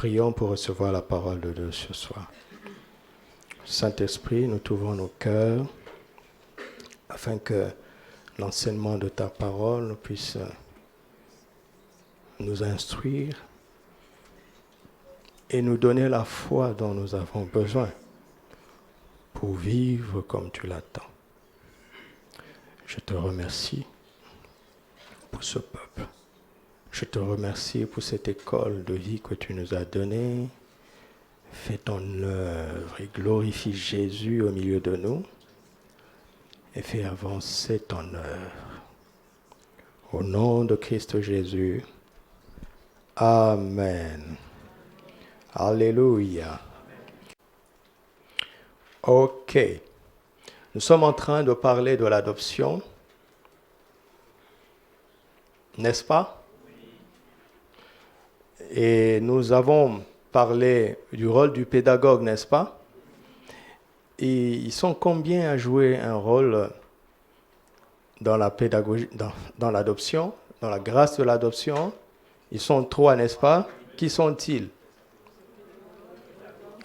Prions pour recevoir la parole de Dieu ce soir. Saint-Esprit, nous t'ouvrons nos cœurs afin que l'enseignement de ta parole puisse nous instruire et nous donner la foi dont nous avons besoin pour vivre comme tu l'attends. Je te remercie pour ce peuple. Je te remercie pour cette école de vie que tu nous as donnée. Fais ton œuvre et glorifie Jésus au milieu de nous et fais avancer ton œuvre. Au nom de Christ Jésus. Amen. Alléluia. OK. Nous sommes en train de parler de l'adoption. N'est-ce pas? Et nous avons parlé du rôle du pédagogue, n'est-ce pas? Et ils sont combien à jouer un rôle dans la pédagogie, dans l'adoption, dans la grâce de l'adoption? Ils sont trois, n'est-ce pas? Qui sont-ils?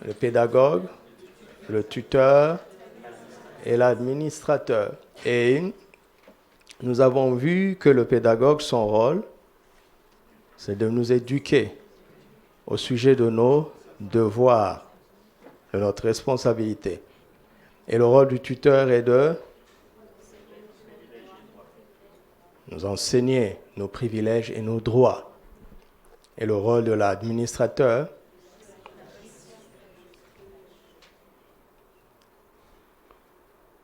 Le pédagogue, le tuteur et l'administrateur. Et nous avons vu que le pédagogue, son rôle, c'est de nous éduquer au sujet de nos devoirs, de notre responsabilité. Et le rôle du tuteur est de nous enseigner nos privilèges et nos droits. Et le rôle de l'administrateur,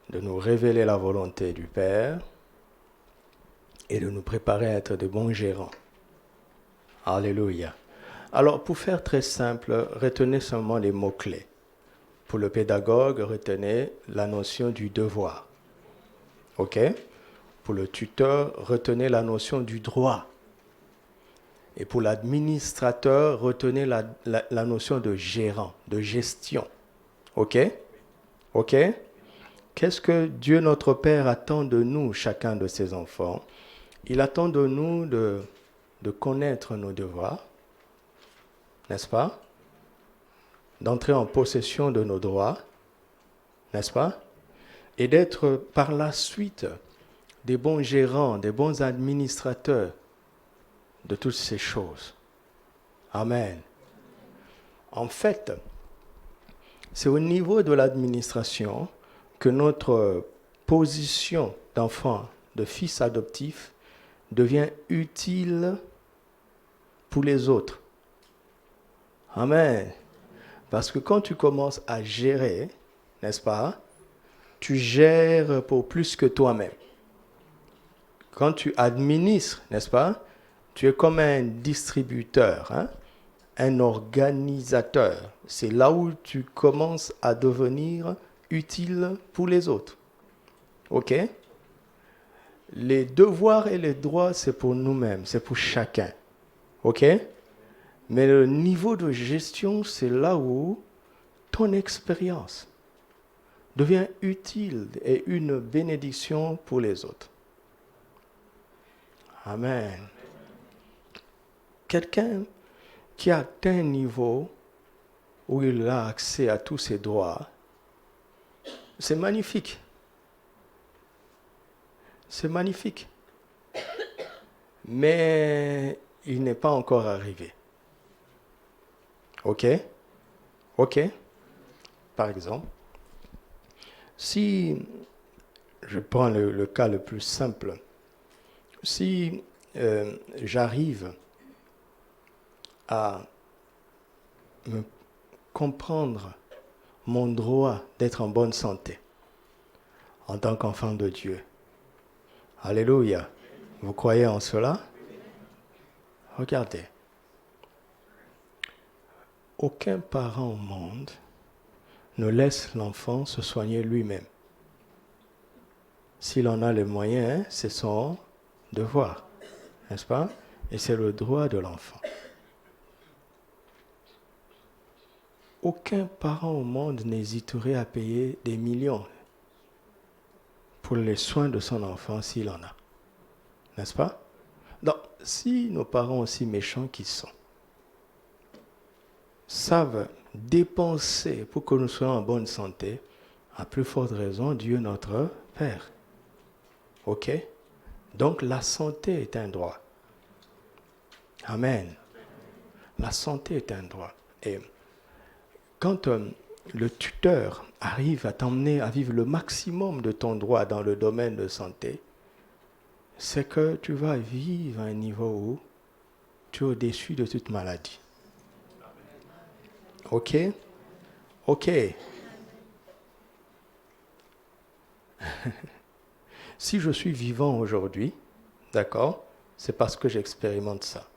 de nous révéler la volonté du Père et de nous préparer à être de bons gérants. Alléluia. Alors, pour faire très simple, retenez seulement les mots-clés. Pour le pédagogue, retenez la notion du devoir. OK? Pour le tuteur, retenez la notion du droit. Et pour l'administrateur, retenez la notion de gérant, de gestion. OK? OK? Qu'est-ce que Dieu notre Père attend de nous, chacun de ses enfants? Il attend de nous de connaître nos devoirs, n'est-ce pas? D'entrer en possession de nos droits, n'est-ce pas? Et d'être par la suite des bons gérants, des bons administrateurs de toutes ces choses. Amen. En fait, c'est au niveau de l'administration que notre position d'enfant, de fils adoptif, devient utile pour les autres. Amen. Parce que quand tu commences à gérer, n'est-ce pas, tu gères pour plus que toi-même. Quand tu administres, n'est-ce pas, tu es comme un distributeur, un organisateur. C'est là où tu commences à devenir utile pour les autres. OK? Les devoirs et les droits, c'est pour nous-mêmes, c'est pour chacun. OK? Mais le niveau de gestion, c'est là où ton expérience devient utile et une bénédiction pour les autres. Amen. Quelqu'un qui a atteint un niveau où il a accès à tous ses droits, c'est magnifique. C'est magnifique. Mais il n'est pas encore arrivé. OK? OK? Par exemple, si, je prends le cas le plus simple, si j'arrive à me comprendre mon droit d'être en bonne santé en tant qu'enfant de Dieu. Alléluia. Vous croyez en cela? Regardez. Aucun parent au monde ne laisse l'enfant se soigner lui-même. S'il en a les moyens, c'est son devoir, n'est-ce pas? Et c'est le droit de l'enfant. Aucun parent au monde n'hésiterait à payer des millions pour les soins de son enfant s'il en a. N'est-ce pas? Donc, si nos parents aussi méchants qu'ils sont, savent dépenser pour que nous soyons en bonne santé, à plus forte raison, Dieu notre Père. OK? Donc la santé est un droit. Amen. La santé est un droit. Et quand le tuteur arrive à t'emmener à vivre le maximum de ton droit dans le domaine de santé, c'est que tu vas vivre à un niveau où tu es au-dessus de toute maladie. OK? OK. Si je suis vivant aujourd'hui, d'accord, c'est parce que j'expérimente ça.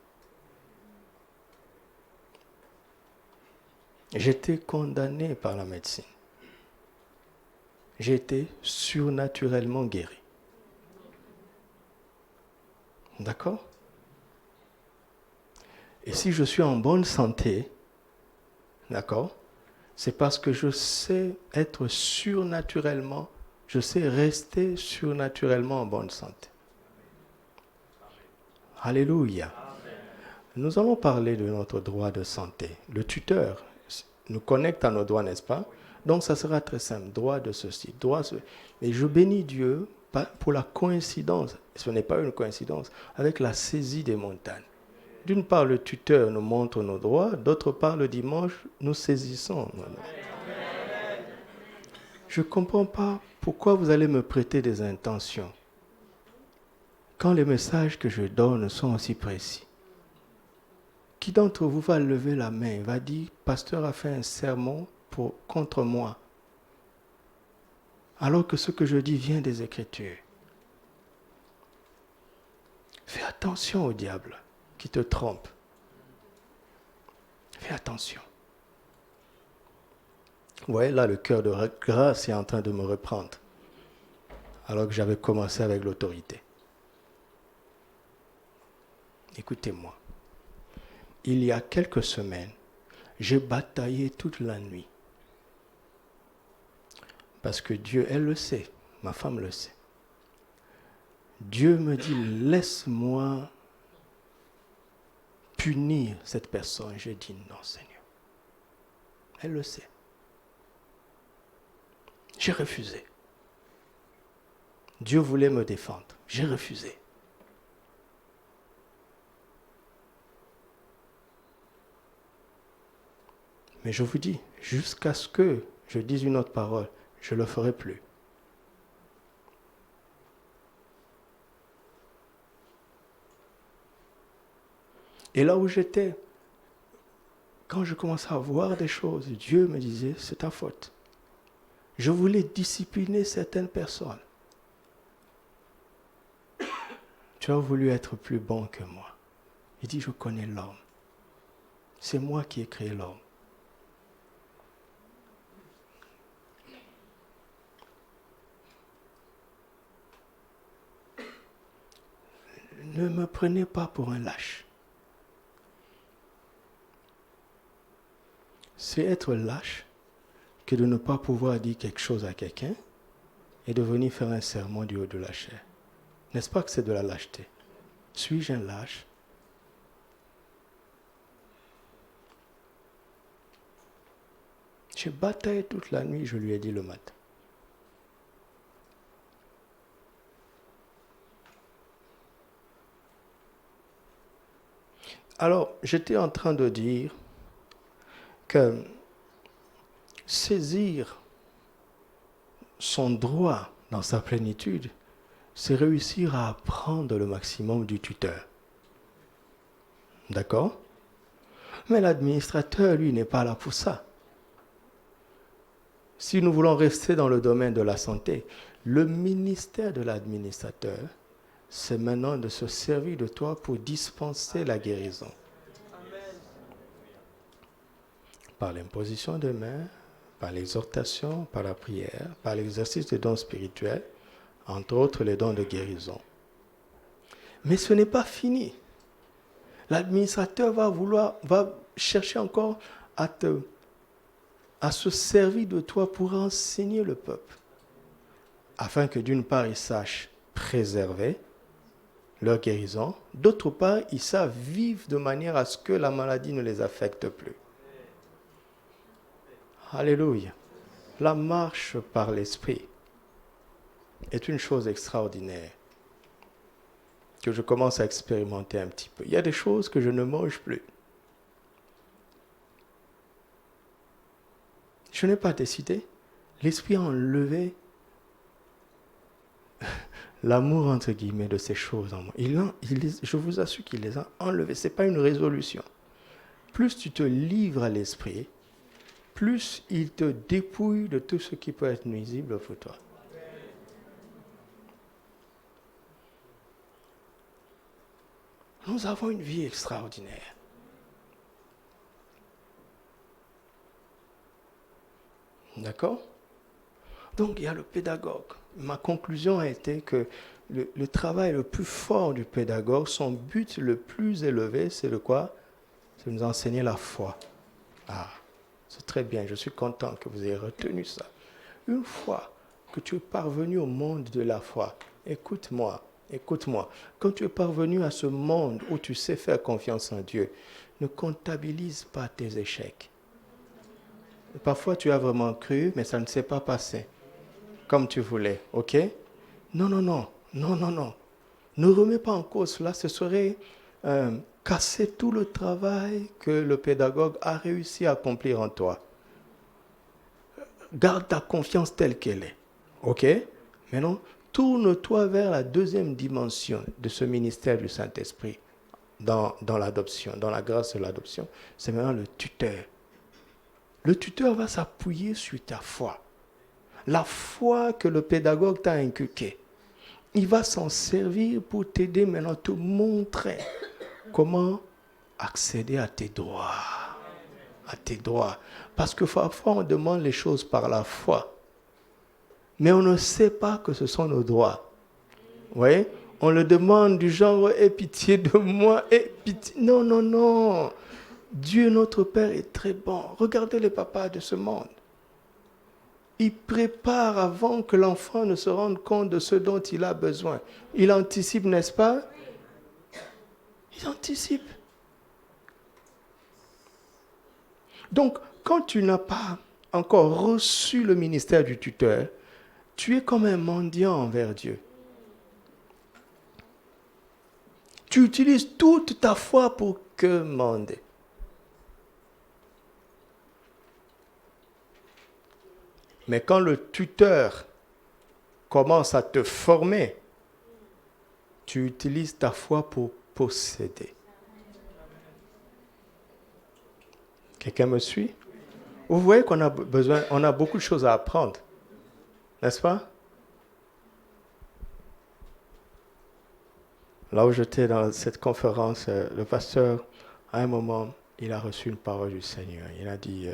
J'étais condamné par la médecine. J'ai été surnaturellement guéri. D'accord? Et si je suis en bonne santé, d'accord, c'est parce que je sais être surnaturellement, je sais rester surnaturellement en bonne santé. Alléluia. Nous allons parler de notre droit de santé. Le tuteur nous connecte à nos droits, n'est-ce pas? Donc ça sera très simple. Droit de ceci, droit de ceci. Mais je bénis Dieu pour la coïncidence, ce n'est pas une coïncidence, avec la saisie des montagnes. D'une part, le tuteur nous montre nos droits, d'autre part, le dimanche, nous saisissons nos droits. Je ne comprends pas pourquoi vous allez me prêter des intentions quand les messages que je donne sont aussi précis. Qui d'entre vous va lever la main, va dire, pasteur a fait un sermon contre moi, alors que ce que je dis vient des Écritures. Fais attention au diable qui te trompe. Fais attention. Vous voyez, là, le cœur de grâce est en train de me reprendre, alors que j'avais commencé avec l'autorité. Écoutez-moi. Il y a quelques semaines, j'ai bataillé toute la nuit. Parce que Dieu, elle le sait, ma femme le sait. Dieu me dit, laisse-moi punir cette personne. J'ai dit, non Seigneur. Elle le sait. J'ai refusé. Dieu voulait me défendre. J'ai refusé. Mais je vous dis, jusqu'à ce que je dise une autre parole, je ne le ferai plus. Et là où j'étais, quand je commençais à voir des choses, Dieu me disait, c'est ta faute. Je voulais discipliner certaines personnes. Tu as voulu être plus bon que moi. Il dit, je connais l'homme. C'est moi qui ai créé l'homme. Ne me prenez pas pour un lâche. C'est être lâche que de ne pas pouvoir dire quelque chose à quelqu'un et de venir faire un sermon du haut de la chair. N'est-ce pas que c'est de la lâcheté? Suis-je un lâche? J'ai bataillé toute la nuit, je lui ai dit le matin. Alors, j'étais en train de dire que saisir son droit dans sa plénitude, c'est réussir à apprendre le maximum du tuteur. D'accord? Mais l'administrateur, lui, n'est pas là pour ça. Si nous voulons rester dans le domaine de la santé, le ministère de l'administrateur, c'est maintenant de se servir de toi pour dispenser la guérison. Par l'imposition de mains, par l'exhortation, par la prière, par l'exercice des dons spirituels, entre autres les dons de guérison. Mais ce n'est pas fini. L'administrateur va chercher encore à se servir de toi pour enseigner le peuple, afin que d'une part ils sachent préserver leur guérison, d'autre part ils savent vivre de manière à ce que la maladie ne les affecte plus. Alléluia. La marche par l'esprit est une chose extraordinaire que je commence à expérimenter un petit peu. Il y a des choses que je ne mange plus. Je n'ai pas décidé. L'esprit a enlevé l'amour, entre guillemets, de ces choses en moi. Je vous assure qu'il les a enlevées. Ce n'est pas une résolution. Plus tu te livres à l'esprit, plus il te dépouille de tout ce qui peut être nuisible pour toi. Nous avons une vie extraordinaire. D'accord? Donc il y a le pédagogue. Ma conclusion a été que le travail le plus fort du pédagogue, son but le plus élevé, c'est de quoi? C'est de nous enseigner la foi. Ah, c'est très bien, je suis content que vous ayez retenu ça. Une fois que tu es parvenu au monde de la foi, écoute-moi, quand tu es parvenu à ce monde où tu sais faire confiance en Dieu, ne comptabilise pas tes échecs. Parfois tu as vraiment cru, mais ça ne s'est pas passé comme tu voulais, ok? Non. Ne remets pas en cause cela, ce serait casser tout le travail que le pédagogue a réussi à accomplir en toi. Garde ta confiance telle qu'elle est, ok? Maintenant, tourne-toi vers la deuxième dimension de ce ministère du Saint-Esprit dans l'adoption, dans la grâce de l'adoption. C'est maintenant le tuteur. Le tuteur va s'appuyer sur ta foi. La foi que le pédagogue t'a inculquée. Il va s'en servir pour t'aider maintenant, te montrer comment accéder à tes droits. À tes droits. Parce que parfois on demande les choses par la foi. Mais on ne sait pas que ce sont nos droits. Vous voyez? On le demande du genre, aie pitié de moi, aie pitié. Non. Dieu notre Père est très bon. Regardez les papas de ce monde. Il prépare avant que l'enfant ne se rende compte de ce dont il a besoin. Il anticipe, n'est-ce pas? Il anticipe. Donc, quand tu n'as pas encore reçu le ministère du tuteur, tu es comme un mendiant envers Dieu. Tu utilises toute ta foi pour commander. Mais quand le tuteur commence à te former, tu utilises ta foi pour posséder. Quelqu'un me suit? Vous voyez qu'on a besoin, on a beaucoup de choses à apprendre, n'est-ce pas? Là où j'étais dans cette conférence, le pasteur, à un moment, il a reçu une parole du Seigneur. Il a dit,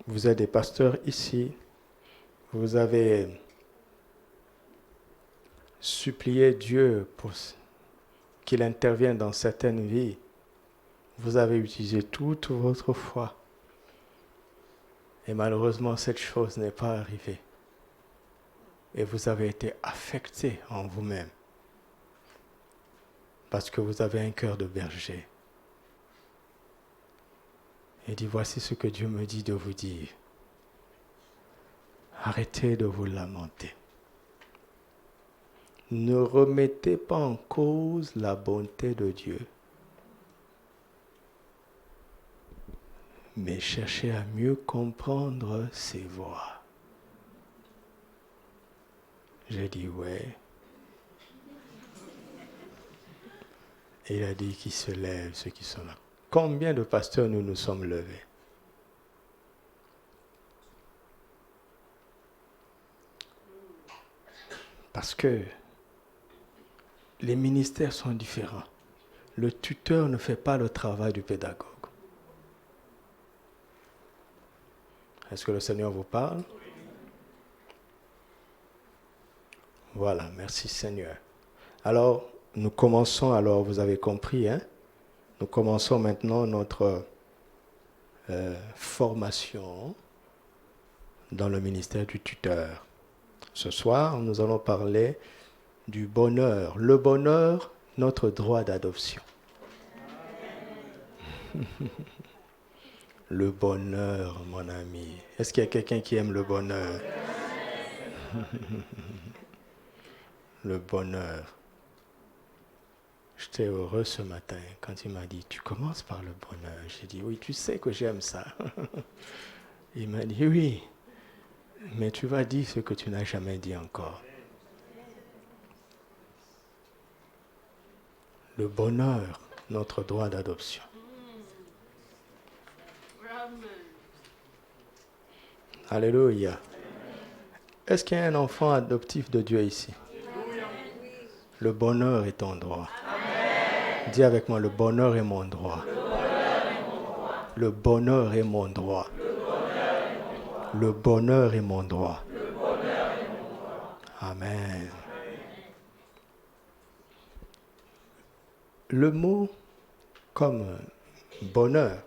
vous êtes des pasteurs ici, vous avez supplié Dieu pour qu'il intervienne dans certaines vies. Vous avez utilisé toute votre foi. Et malheureusement, cette chose n'est pas arrivée. Et vous avez été affecté en vous-même. Parce que vous avez un cœur de berger. Et dit, voici ce que Dieu me dit de vous dire. Arrêtez de vous lamenter. Ne remettez pas en cause la bonté de Dieu. Mais cherchez à mieux comprendre ses voies. J'ai dit, ouais. Et il a dit qu'ils se lèvent, ceux qui sont là. Combien de pasteurs nous nous sommes levés? Parce que les ministères sont différents. Le tuteur ne fait pas le travail du pédagogue. Est-ce que le Seigneur vous parle? Voilà, merci Seigneur. Alors, nous commençons, vous avez compris, hein? Nous commençons maintenant notre formation dans le ministère du tuteur. Ce soir, nous allons parler du bonheur. Le bonheur, notre droit d'adoption. Le bonheur, mon ami. Est-ce qu'il y a quelqu'un qui aime le bonheur? Le bonheur. J'étais heureux ce matin quand il m'a dit, tu commences par le bonheur. J'ai dit, oui, tu sais que j'aime ça. Il m'a dit, oui, mais tu vas dire ce que tu n'as jamais dit encore. Le bonheur, notre droit d'adoption. Alléluia. Est-ce qu'il y a un enfant adoptif de Dieu ici? Le bonheur est ton droit. Amen. Dis avec moi, le bonheur est mon droit. Le bonheur est mon droit. Le bonheur est mon droit. Amen. Le mot comme bonheur,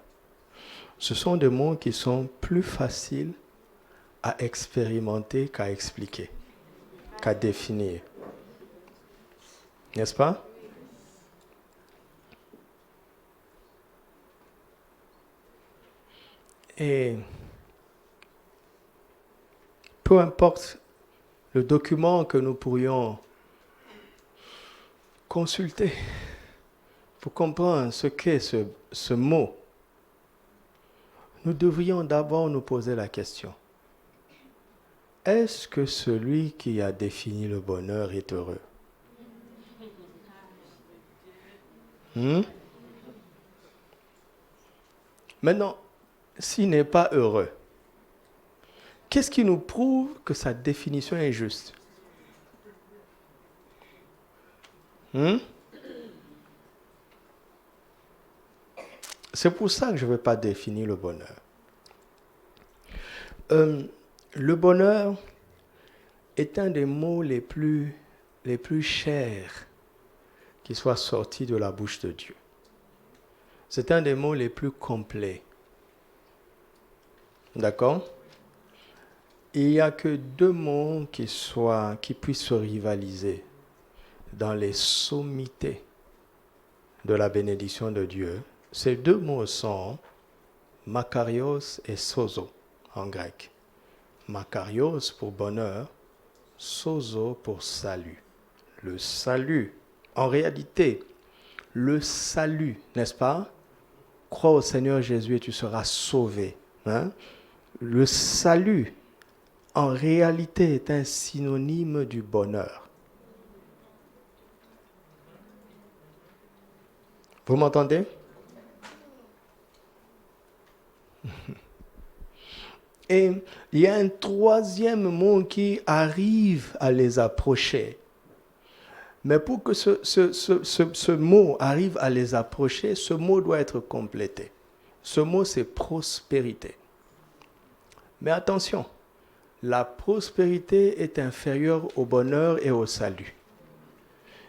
ce sont des mots qui sont plus faciles à expérimenter qu'à expliquer, qu'à définir. N'est-ce pas? Et peu importe le document que nous pourrions consulter pour comprendre ce qu'est ce mot, nous devrions d'abord nous poser la question. Est-ce que celui qui a défini le bonheur est heureux? Maintenant, s'il n'est pas heureux, qu'est-ce qui nous prouve que sa définition est juste? C'est pour ça que je ne veux pas définir le bonheur. Le bonheur est un des mots les plus chers qui soit sorti de la bouche de Dieu. C'est un des mots les plus complets. D'accord? Il n'y a que deux mots qui puissent se rivaliser dans les sommités de la bénédiction de Dieu. Ces deux mots sont makarios et sozo en grec. Makarios pour bonheur, sozo pour salut. Le salut, en réalité, le salut, n'est-ce pas? Crois au Seigneur Jésus et tu seras sauvé. Hein? Le salut, en réalité, est un synonyme du bonheur. Vous m'entendez? Et il y a un troisième mot qui arrive à les approcher. Mais pour que ce mot arrive à les approcher, ce mot doit être complété. Ce mot, c'est prospérité. Mais attention, la prospérité est inférieure au bonheur et au salut.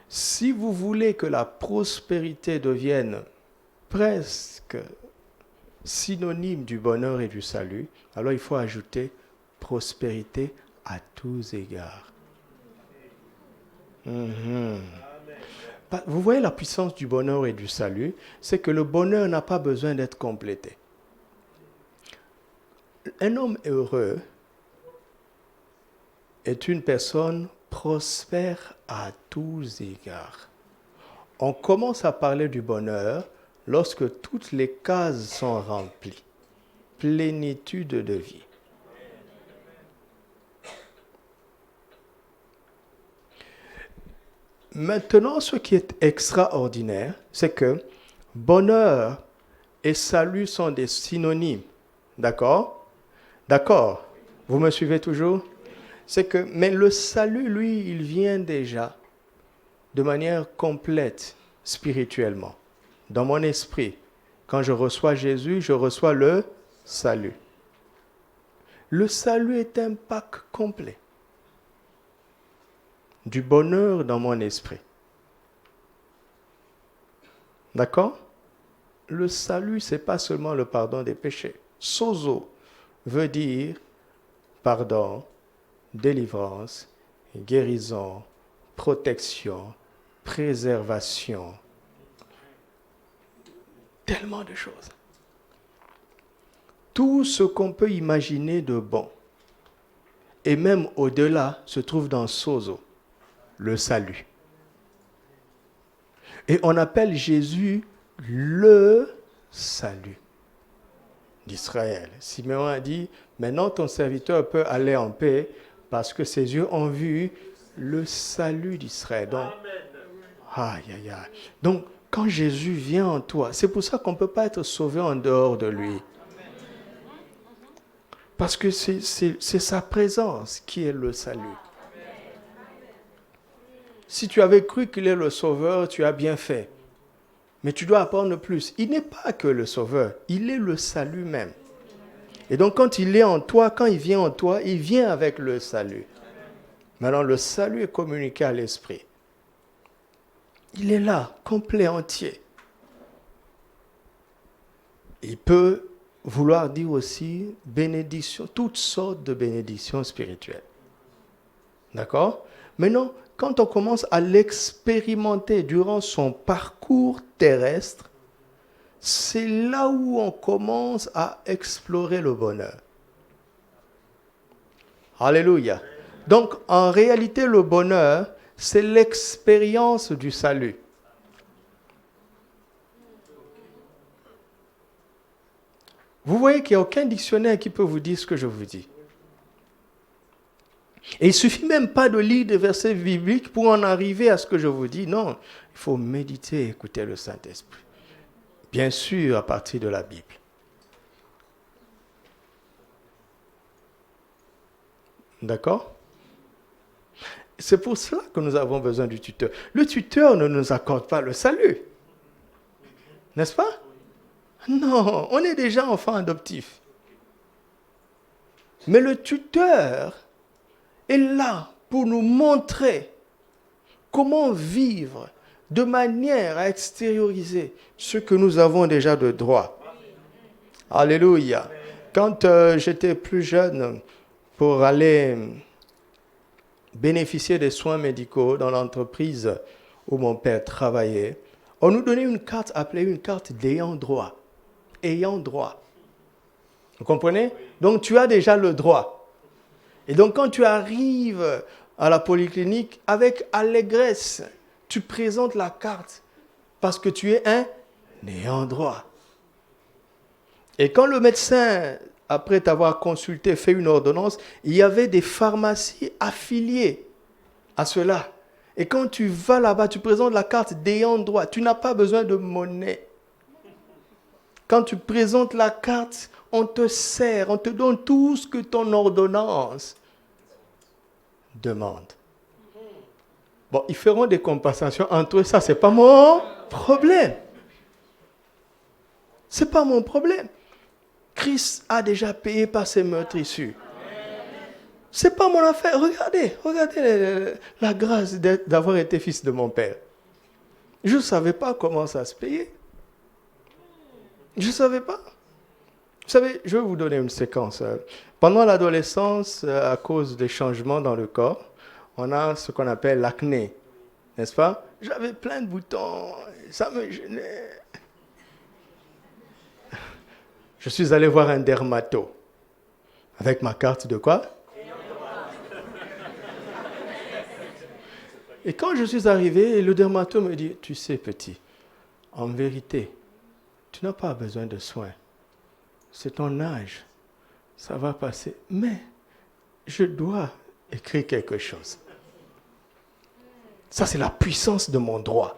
Si vous voulez que la prospérité devienne presque synonyme du bonheur et du salut, alors il faut ajouter prospérité à tous égards. Vous voyez la puissance du bonheur et du salut, c'est que le bonheur n'a pas besoin d'être complété. Un homme heureux est une personne prospère à tous égards. On commence à parler du bonheur lorsque toutes les cases sont remplies. Plénitude de vie. Maintenant, ce qui est extraordinaire, c'est que bonheur et salut sont des synonymes. D'accord? D'accord? Vous me suivez toujours? Mais le salut, lui, il vient déjà de manière complète spirituellement. Dans mon esprit, quand je reçois Jésus, je reçois le salut. Le salut est un pack complet du bonheur dans mon esprit. D'accord? Le salut, ce n'est pas seulement le pardon des péchés. Sozo veut dire pardon, délivrance, guérison, protection, préservation. Tellement de choses. Tout ce qu'on peut imaginer de bon, et même au-delà, se trouve dans Sozo, le salut. Et on appelle Jésus le salut d'Israël. Simeon a dit, maintenant ton serviteur peut aller en paix parce que ses yeux ont vu le salut d'Israël. Donc, aïe, aïe, aïe. Donc, quand Jésus vient en toi, c'est pour ça qu'on ne peut pas être sauvé en dehors de lui. Parce que c'est sa présence qui est le salut. Si tu avais cru qu'il est le sauveur, tu as bien fait. Mais tu dois apprendre plus. Il n'est pas que le sauveur, il est le salut même. Et donc quand il est en toi, quand il vient en toi, il vient avec le salut. Maintenant, le salut est communiqué à l'esprit. Il est là, complet, entier. Il peut vouloir dire aussi bénédiction, toutes sortes de bénédictions spirituelles. D'accord? Maintenant, quand on commence à l'expérimenter durant son parcours terrestre, c'est là où on commence à explorer le bonheur. Alléluia. Donc, en réalité, le bonheur, c'est l'expérience du salut. Vous voyez qu'il n'y a aucun dictionnaire qui peut vous dire ce que je vous dis. Et il ne suffit même pas de lire des versets bibliques pour en arriver à ce que je vous dis. Non, il faut méditer, écouter le Saint-Esprit. Bien sûr, à partir de la Bible. D'accord? C'est pour cela que nous avons besoin du tuteur. Le tuteur ne nous accorde pas le salut. N'est-ce pas? Non, on est déjà enfant adoptif. Mais le tuteur est là pour nous montrer comment vivre de manière à extérioriser ce que nous avons déjà de droit. Alléluia. Quand j'étais plus jeune, pour aller bénéficier des soins médicaux dans l'entreprise où mon père travaillait, on nous donnait une carte appelée une carte d'ayant droit. Ayant droit. Vous comprenez? Donc tu as déjà le droit. Et donc quand tu arrives à la polyclinique, avec allégresse, tu présentes la carte parce que tu es un ayant droit. Et quand le médecin, après t'avoir consulté, fait une ordonnance, il y avait des pharmacies affiliées à cela. Et quand tu vas là-bas, tu présentes la carte d'ayant droit. Tu n'as pas besoin de monnaie. Quand tu présentes la carte, on te sert, on te donne tout ce que ton ordonnance demande. Bon, ils feront des compensations entre eux, ça, c'est pas mon problème. C'est pas mon problème. Christ a déjà payé par ses meurtrissures. C'est pas mon affaire. Regardez la grâce d'avoir été fils de mon père. Je ne savais pas comment ça se payait. Je ne savais pas. Vous savez, je vais vous donner une séquence. Pendant l'adolescence, à cause des changements dans le corps, on a ce qu'on appelle l'acné, n'est-ce pas? J'avais plein de boutons, ça me gênait. Je suis allé voir un dermato, avec ma carte de quoi? Et quand je suis arrivé, le dermato me dit, tu sais petit, en vérité, tu n'as pas besoin de soins. C'est ton âge, ça va passer. Mais je dois écrire quelque chose. Ça, c'est la puissance de mon droit.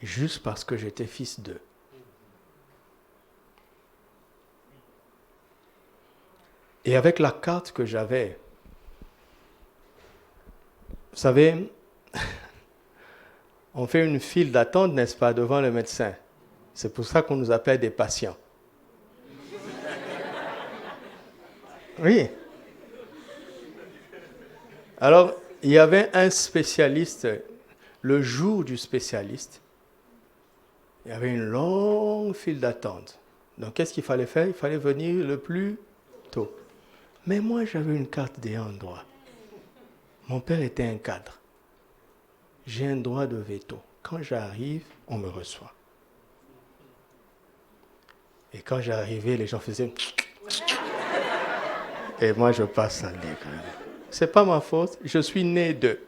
Juste parce que j'étais fils d'eux. Et avec la carte que j'avais, vous savez, on fait une file d'attente, n'est-ce pas, devant le médecin. C'est pour ça qu'on nous appelle des patients. Oui. Alors, il y avait un spécialiste, le jour du spécialiste, il y avait une longue file d'attente. Donc, qu'est-ce qu'il fallait faire? Il fallait venir le plus tôt. Mais moi, j'avais une carte d'ayant droit. Mon père était un cadre. J'ai un droit de veto. quand j'arrive, on me reçoit. Et quand j'arrivais, les gens faisaient... Et moi, je passe à l'écran. C'est pas ma faute, je suis né d'eux.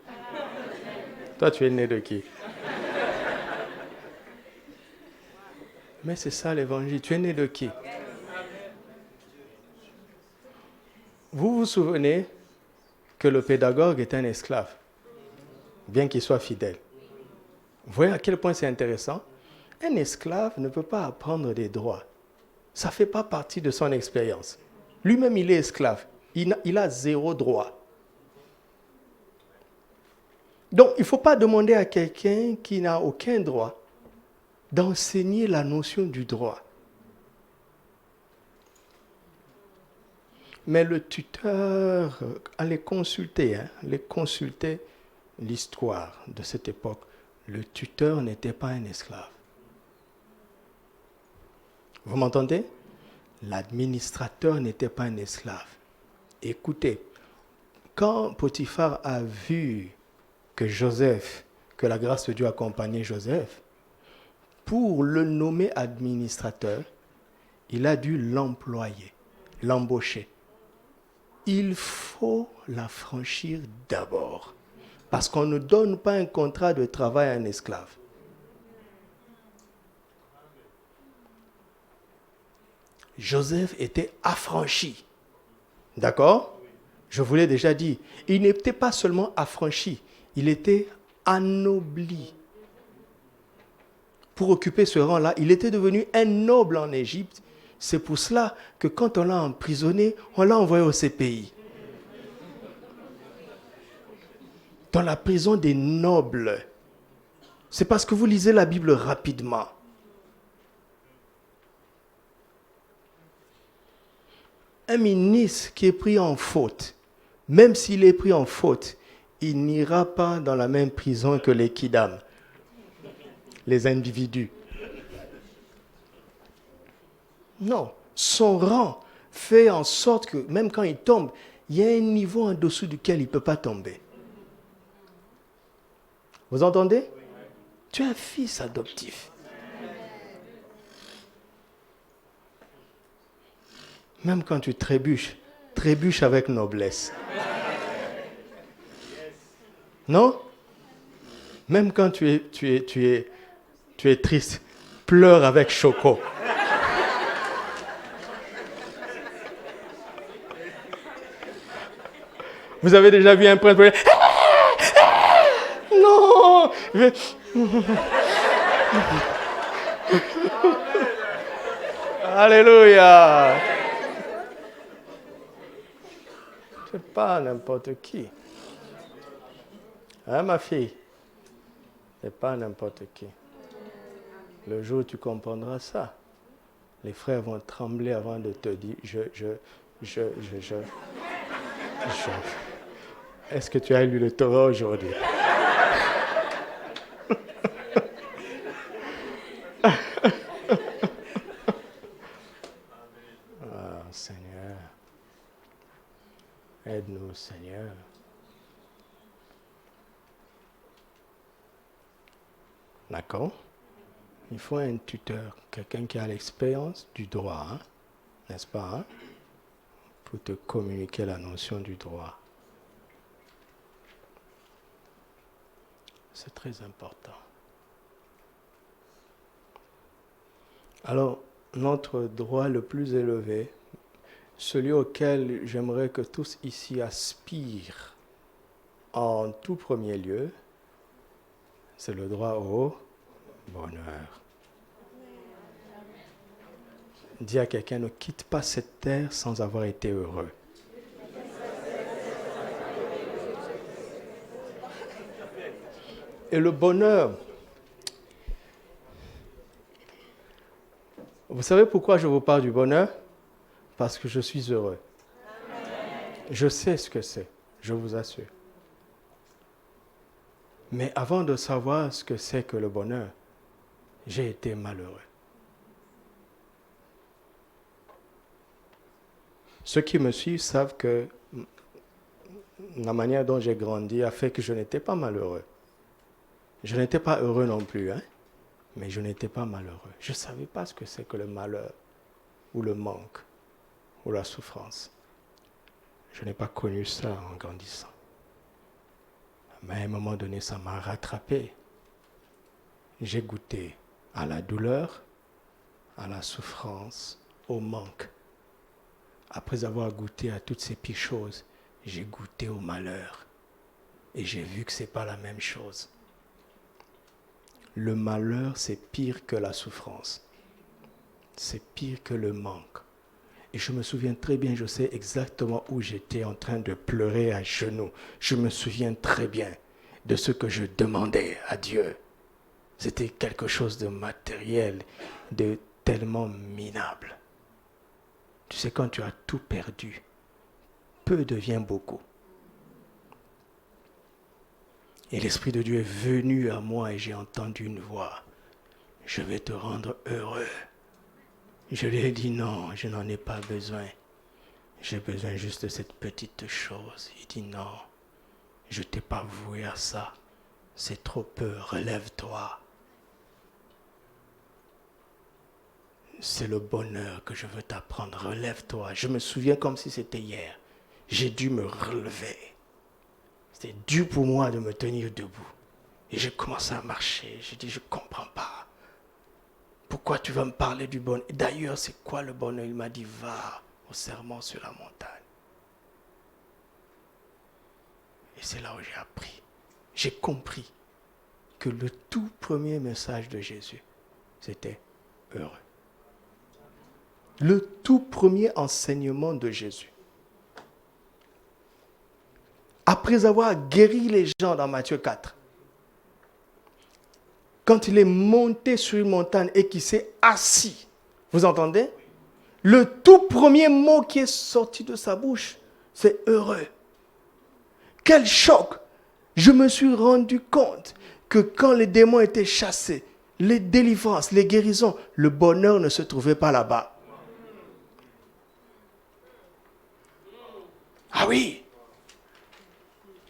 Toi, tu es né de qui? Mais c'est ça l'évangile. Tu es né de qui? Vous vous souvenez que le pédagogue est un esclave, bien qu'il soit fidèle. Vous voyez à quel point c'est intéressant? Un esclave ne peut pas apprendre des droits. Ça ne fait pas partie de son expérience. Lui-même, il est esclave. Il a zéro droit. Donc, il ne faut pas demander à quelqu'un qui n'a aucun droit d'enseigner la notion du droit. Mais le tuteur, allez consulter l'histoire de cette époque. Le tuteur n'était pas un esclave. Vous m'entendez? L'administrateur n'était pas un esclave. Écoutez, quand Potiphar a vu que la grâce de Dieu accompagnait Joseph, pour le nommer administrateur, il a dû l'employer, l'embaucher. Il faut l'affranchir d'abord, parce qu'on ne donne pas un contrat de travail à un esclave. Joseph était affranchi. D'accord? Je vous l'ai déjà dit. Il n'était pas seulement affranchi, il était anobli. Pour occuper ce rang-là, il était devenu un noble en Égypte. C'est pour cela que quand on l'a emprisonné, on l'a envoyé au CPI. Dans la prison des nobles. C'est parce que vous lisez la Bible rapidement. Un ministre qui est pris en faute, même s'il est pris en faute, il n'ira pas dans la même prison que les kidams, les individus. Non, son rang fait en sorte que même quand il tombe, il y a un niveau en dessous duquel il ne peut pas tomber. Vous entendez? Tu es un fils adoptif. Même quand tu trébuches, trébuche avec noblesse. Non? Même quand tu es triste, pleure avec choco. Vous avez déjà vu un prêtre pleurer? Non! Alléluia! C'est pas n'importe qui. Hein, ma fille? C'est pas n'importe qui. Le jour où tu comprendras ça, les frères vont trembler avant de te dire, Est-ce que tu as lu le Torah aujourd'hui? Ah, Seigneur. Aide-nous, Seigneur. D'accord? Il faut un tuteur, quelqu'un qui a l'expérience du droit, hein? N'est-ce pas? Hein? Pour te communiquer la notion du droit. C'est très important. Alors, notre droit le plus élevé, celui auquel j'aimerais que tous ici aspirent en tout premier lieu, c'est le droit au bonheur. Dis à quelqu'un, ne quitte pas cette terre sans avoir été heureux. Et le bonheur, vous savez pourquoi je vous parle du bonheur? Parce que je suis heureux. Je sais ce que c'est, je vous assure. Mais avant de savoir ce que c'est que le bonheur, j'ai été malheureux. Ceux qui me suivent savent que la manière dont j'ai grandi a fait que je n'étais pas malheureux. Je n'étais pas heureux non plus, hein, mais je n'étais pas malheureux. Je ne savais pas ce que c'est que le malheur, ou le manque, ou la souffrance. Je n'ai pas connu ça en grandissant. Mais à un moment donné, ça m'a rattrapé. J'ai goûté à la douleur, à la souffrance, au manque. Après avoir goûté à toutes ces petites choses, j'ai goûté au malheur. Et j'ai vu que ce n'est pas la même chose. Le malheur, c'est pire que la souffrance. C'est pire que le manque. Et je me souviens très bien, je sais exactement où j'étais en train de pleurer à genoux. Je me souviens très bien de ce que je demandais à Dieu. C'était quelque chose de matériel, de tellement minable. Tu sais, quand tu as tout perdu, peu devient beaucoup. Et l'Esprit de Dieu est venu à moi et j'ai entendu une voix. Je vais te rendre heureux. Je lui ai dit non, je n'en ai pas besoin. J'ai besoin juste de cette petite chose. Il dit non, je ne t'ai pas voué à ça. C'est trop peu, relève-toi. C'est le bonheur que je veux t'apprendre, relève-toi. Je me souviens comme si c'était hier. J'ai dû me relever. C'était dur pour moi de me tenir debout. Et j'ai commencé à marcher. J'ai dit, je ne comprends pas. Pourquoi tu vas me parler du bonheur? D'ailleurs, c'est quoi le bonheur? Il m'a dit, va au serment sur la montagne. Et c'est là où j'ai appris. J'ai compris que le tout premier message de Jésus, c'était heureux. Le tout premier enseignement de Jésus. Après avoir guéri les gens dans Matthieu 4, quand il est monté sur une montagne et qu'il s'est assis, vous entendez? Le tout premier mot qui est sorti de sa bouche, c'est heureux. Quel choc! Je me suis rendu compte que quand les démons étaient chassés, les délivrances, les guérisons, le bonheur ne se trouvait pas là-bas. Ah oui!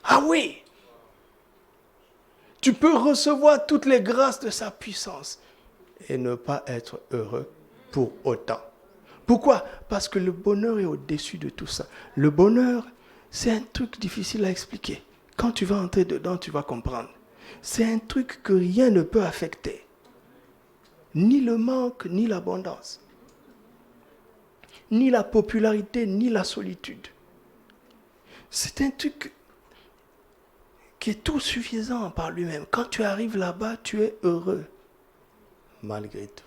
Ah oui! Tu peux recevoir toutes les grâces de sa puissance et ne pas être heureux pour autant. Pourquoi? Parce que le bonheur est au-dessus de tout ça. Le bonheur, c'est un truc difficile à expliquer. Quand tu vas entrer dedans, tu vas comprendre. C'est un truc que rien ne peut affecter. Ni le manque, ni l'abondance. Ni la popularité, ni la solitude. C'est un truc qui est tout suffisant par lui-même. Quand tu arrives là-bas, tu es heureux, malgré tout.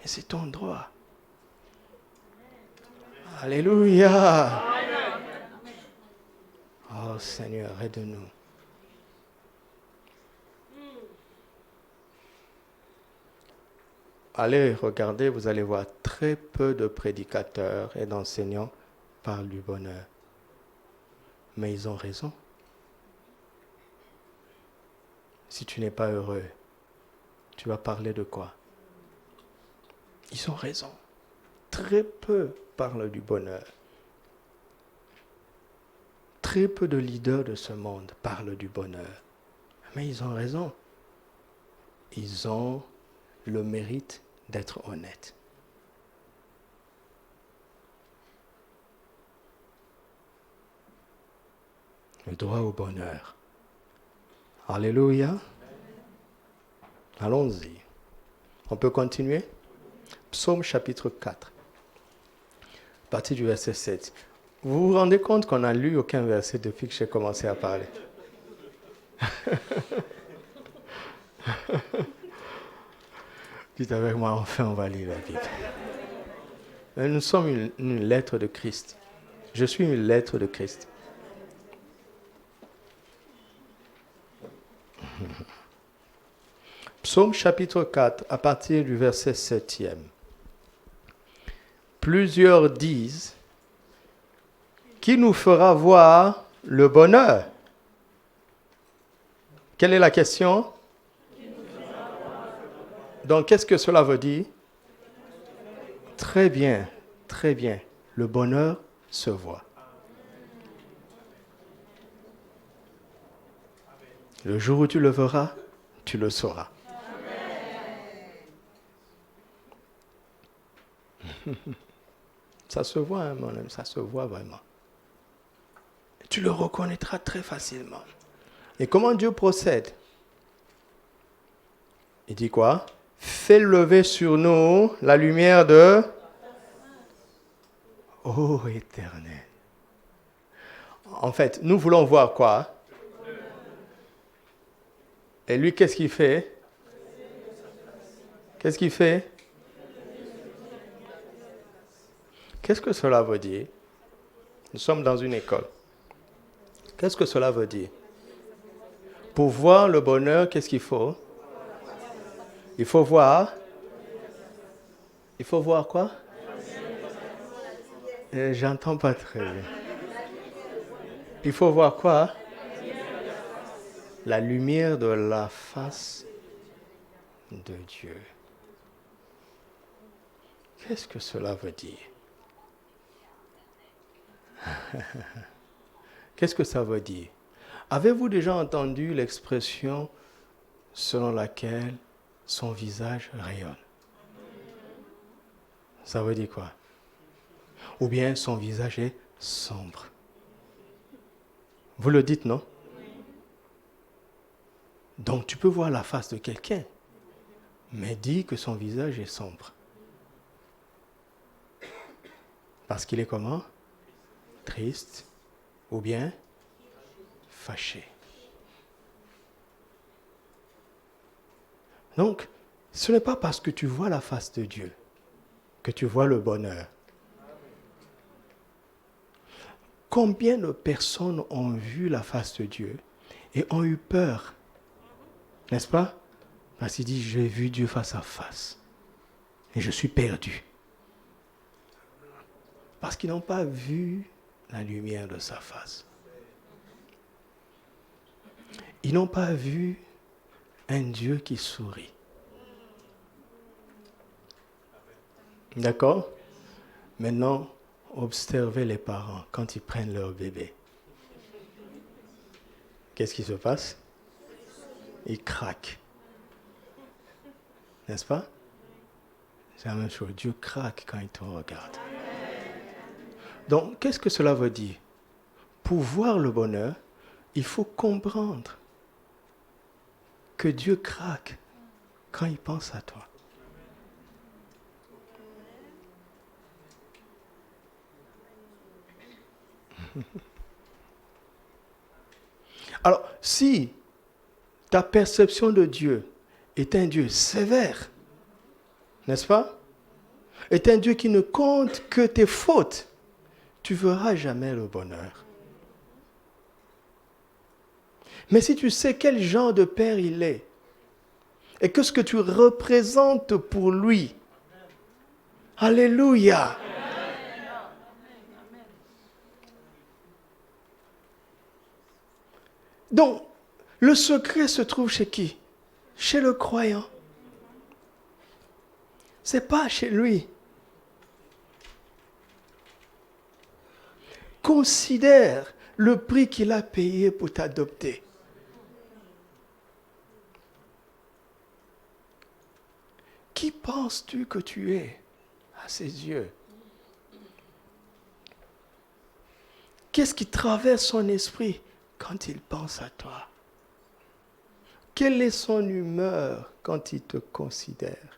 Et c'est ton droit. Alléluia. Oh Seigneur, aide-nous. Allez regarder, vous allez voir très peu de prédicateurs et d'enseignants parlent du bonheur. Mais ils ont raison. Si tu n'es pas heureux, tu vas parler de quoi? Ils ont raison. Très peu parlent du bonheur. Très peu de leaders de ce monde parlent du bonheur. Mais ils ont raison. Ils ont le mérite d'être honnêtes. Le droit au bonheur. Alléluia. Allons-y. On peut continuer? Psaume chapitre 4. À partir du verset 7. Vous vous rendez compte qu'on n'a lu aucun verset depuis que j'ai commencé à parler? Dites avec moi, enfin on va lire la Bible. Nous sommes une lettre de Christ. Je suis une lettre de Christ. Psaume chapitre 4, à partir du verset 7e. Plusieurs disent, qui nous fera voir le bonheur? Quelle est la question? Donc, qu'est-ce que cela veut dire? Très bien, très bien. Le bonheur se voit. Le jour où tu le verras, tu le sauras. Ça se voit, hein, mon ami, ça se voit vraiment. Tu le reconnaîtras très facilement. Et comment Dieu procède? Il dit quoi? Fais lever sur nous la lumière de... Ô Éternel. En fait, nous voulons voir quoi? Et lui, qu'est-ce qu'il fait? Qu'est-ce qu'il fait? Qu'est-ce que cela veut dire? Nous sommes dans une école. Qu'est-ce que cela veut dire? Pour voir le bonheur, qu'est-ce qu'il faut? Il faut voir. Il faut voir quoi? J'entends pas très bien. Il faut voir quoi? La lumière de la face de Dieu. Qu'est-ce que cela veut dire? Qu'est-ce que ça veut dire? Avez-vous déjà entendu l'expression selon laquelle son visage rayonne? Ça veut dire quoi? Ou bien son visage est sombre. Vous le dites, non? Donc tu peux voir la face de quelqu'un, mais dis que son visage est sombre. Parce qu'il est comment? Triste ou bien fâché. Donc, ce n'est pas parce que tu vois la face de Dieu que tu vois le bonheur. Combien de personnes ont vu la face de Dieu et ont eu peur? N'est-ce pas? Parce qu'il dit, j'ai vu Dieu face à face et je suis perdu. Parce qu'ils n'ont pas vu la lumière de sa face. Ils n'ont pas vu un Dieu qui sourit. D'accord? Maintenant, observez les parents quand ils prennent leur bébé. Qu'est-ce qui se passe? Ils craquent. N'est-ce pas? C'est la même chose. Dieu craque quand il te regarde. Donc, qu'est-ce que cela veut dire? Pour voir le bonheur, il faut comprendre que Dieu craque quand il pense à toi. Alors, si ta perception de Dieu est un Dieu sévère, n'est-ce pas? Est un Dieu qui ne compte que tes fautes, tu ne verras jamais le bonheur. Mais si tu sais quel genre de père il est, et que ce que tu représentes pour lui, alléluia. Donc, le secret se trouve chez qui? Chez le croyant. Ce n'est pas chez lui. Considère le prix qu'il a payé pour t'adopter. Qui penses-tu que tu es à ses yeux? Qu'est-ce qui traverse son esprit quand il pense à toi? Quelle est son humeur quand il te considère?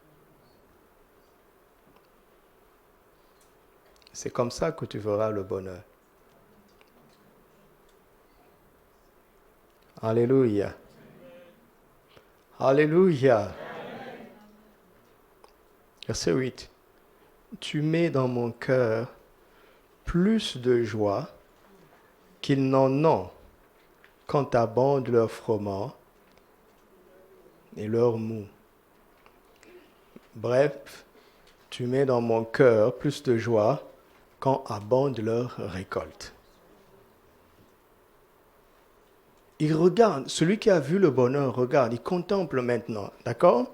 C'est comme ça que tu verras le bonheur. Alléluia. Alléluia. Verset 8. Tu mets dans mon cœur plus de joie qu'ils n'en ont quand abondent leur froment et leur mou. Bref, tu mets dans mon cœur plus de joie quand abonde leur récolte. Il regarde, celui qui a vu le bonheur regarde, il contemple maintenant, d'accord?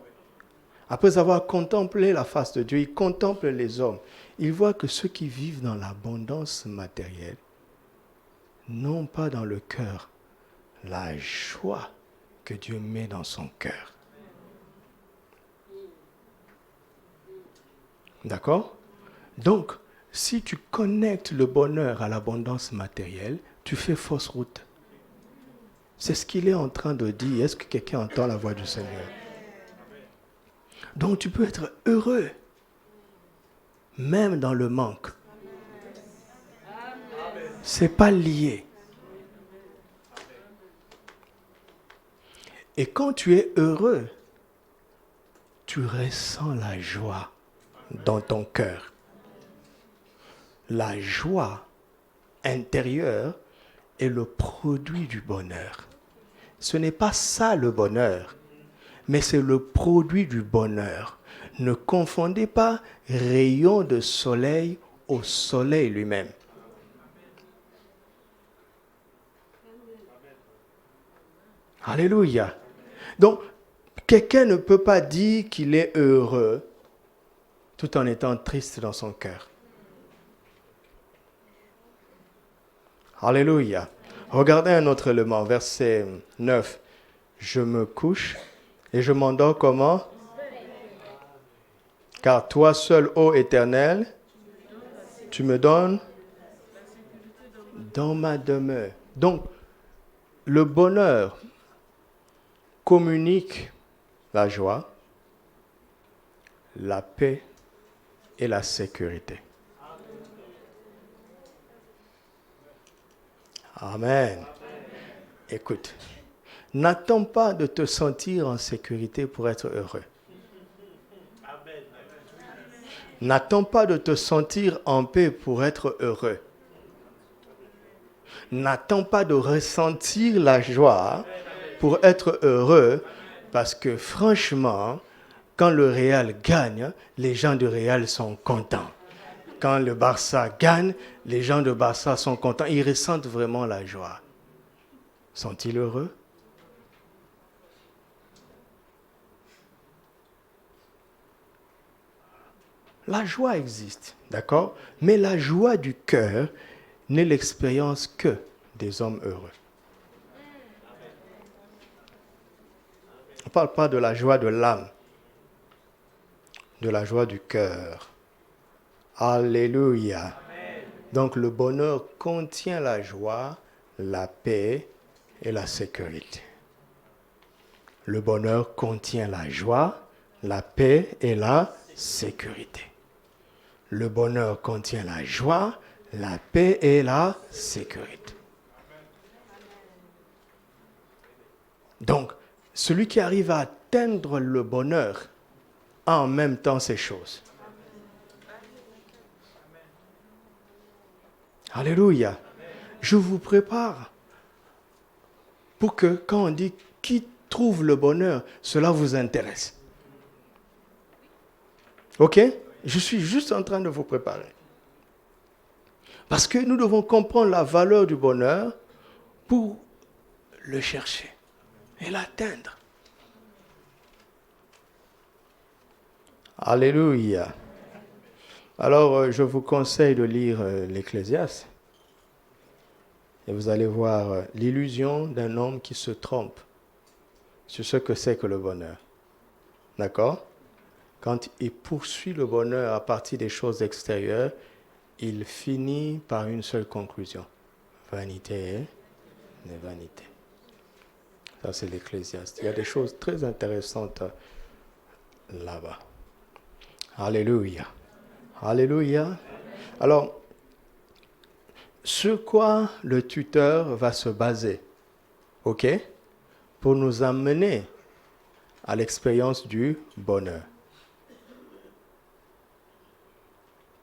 Après avoir contemplé la face de Dieu, il contemple les hommes. Il voit que ceux qui vivent dans l'abondance matérielle n'ont pas dans le cœur la joie que Dieu met dans son cœur. D'accord? Donc, si tu connectes le bonheur à l'abondance matérielle, tu fais fausse route. C'est ce qu'il est en train de dire. Est-ce que quelqu'un entend la voix du Seigneur? Donc tu peux être heureux, même dans le manque. C'est pas lié. Et quand tu es heureux, tu ressens la joie dans ton cœur. La joie intérieure est le produit du bonheur. Ce n'est pas ça le bonheur, mais c'est le produit du bonheur. Ne confondez pas rayon de soleil au soleil lui-même. Alléluia. Donc, quelqu'un ne peut pas dire qu'il est heureux tout en étant triste dans son cœur. Alléluia. Regardez un autre élément, verset 9. Je me couche et je m'endors comment? Car toi seul, ô Éternel, tu me donnes dans ma demeure. Donc, le bonheur communique la joie, la paix et la sécurité. Amen. Écoute, n'attends pas de te sentir en sécurité pour être heureux. N'attends pas de te sentir en paix pour être heureux. N'attends pas de ressentir la joie pour être heureux, parce que franchement, quand le Real gagne, les gens du Real sont contents. Quand le Barça gagne, les gens de Barça sont contents. Ils ressentent vraiment la joie. Sont-ils heureux? La joie existe, d'accord? Mais la joie du cœur n'est l'expérience que des hommes heureux. On ne parle pas de la joie de l'âme, de la joie du cœur. Alléluia. Donc le bonheur contient la joie, la paix et la sécurité. Le bonheur contient la joie, la paix et la sécurité. Le bonheur contient la joie, la paix et la sécurité. Donc, celui qui arrive à atteindre le bonheur a en même temps ces choses. Alléluia. Je vous prépare pour que quand on dit qui trouve le bonheur, cela vous intéresse. Ok? Je suis juste en train de vous préparer. Parce que nous devons comprendre la valeur du bonheur pour le chercher et l'atteindre. Alléluia. Alors, je vous conseille de lire l'Ecclésiaste. Et vous allez voir l'illusion d'un homme qui se trompe sur ce que c'est que le bonheur. D'accord? Quand il poursuit le bonheur à partir des choses extérieures, il finit par une seule conclusion. Vanité et vanité. Ça, c'est l'Ecclésiaste. Il y a des choses très intéressantes là-bas. Alléluia. Alléluia. Alors, sur quoi le tuteur va se baser, ok, pour nous amener à l'expérience du bonheur.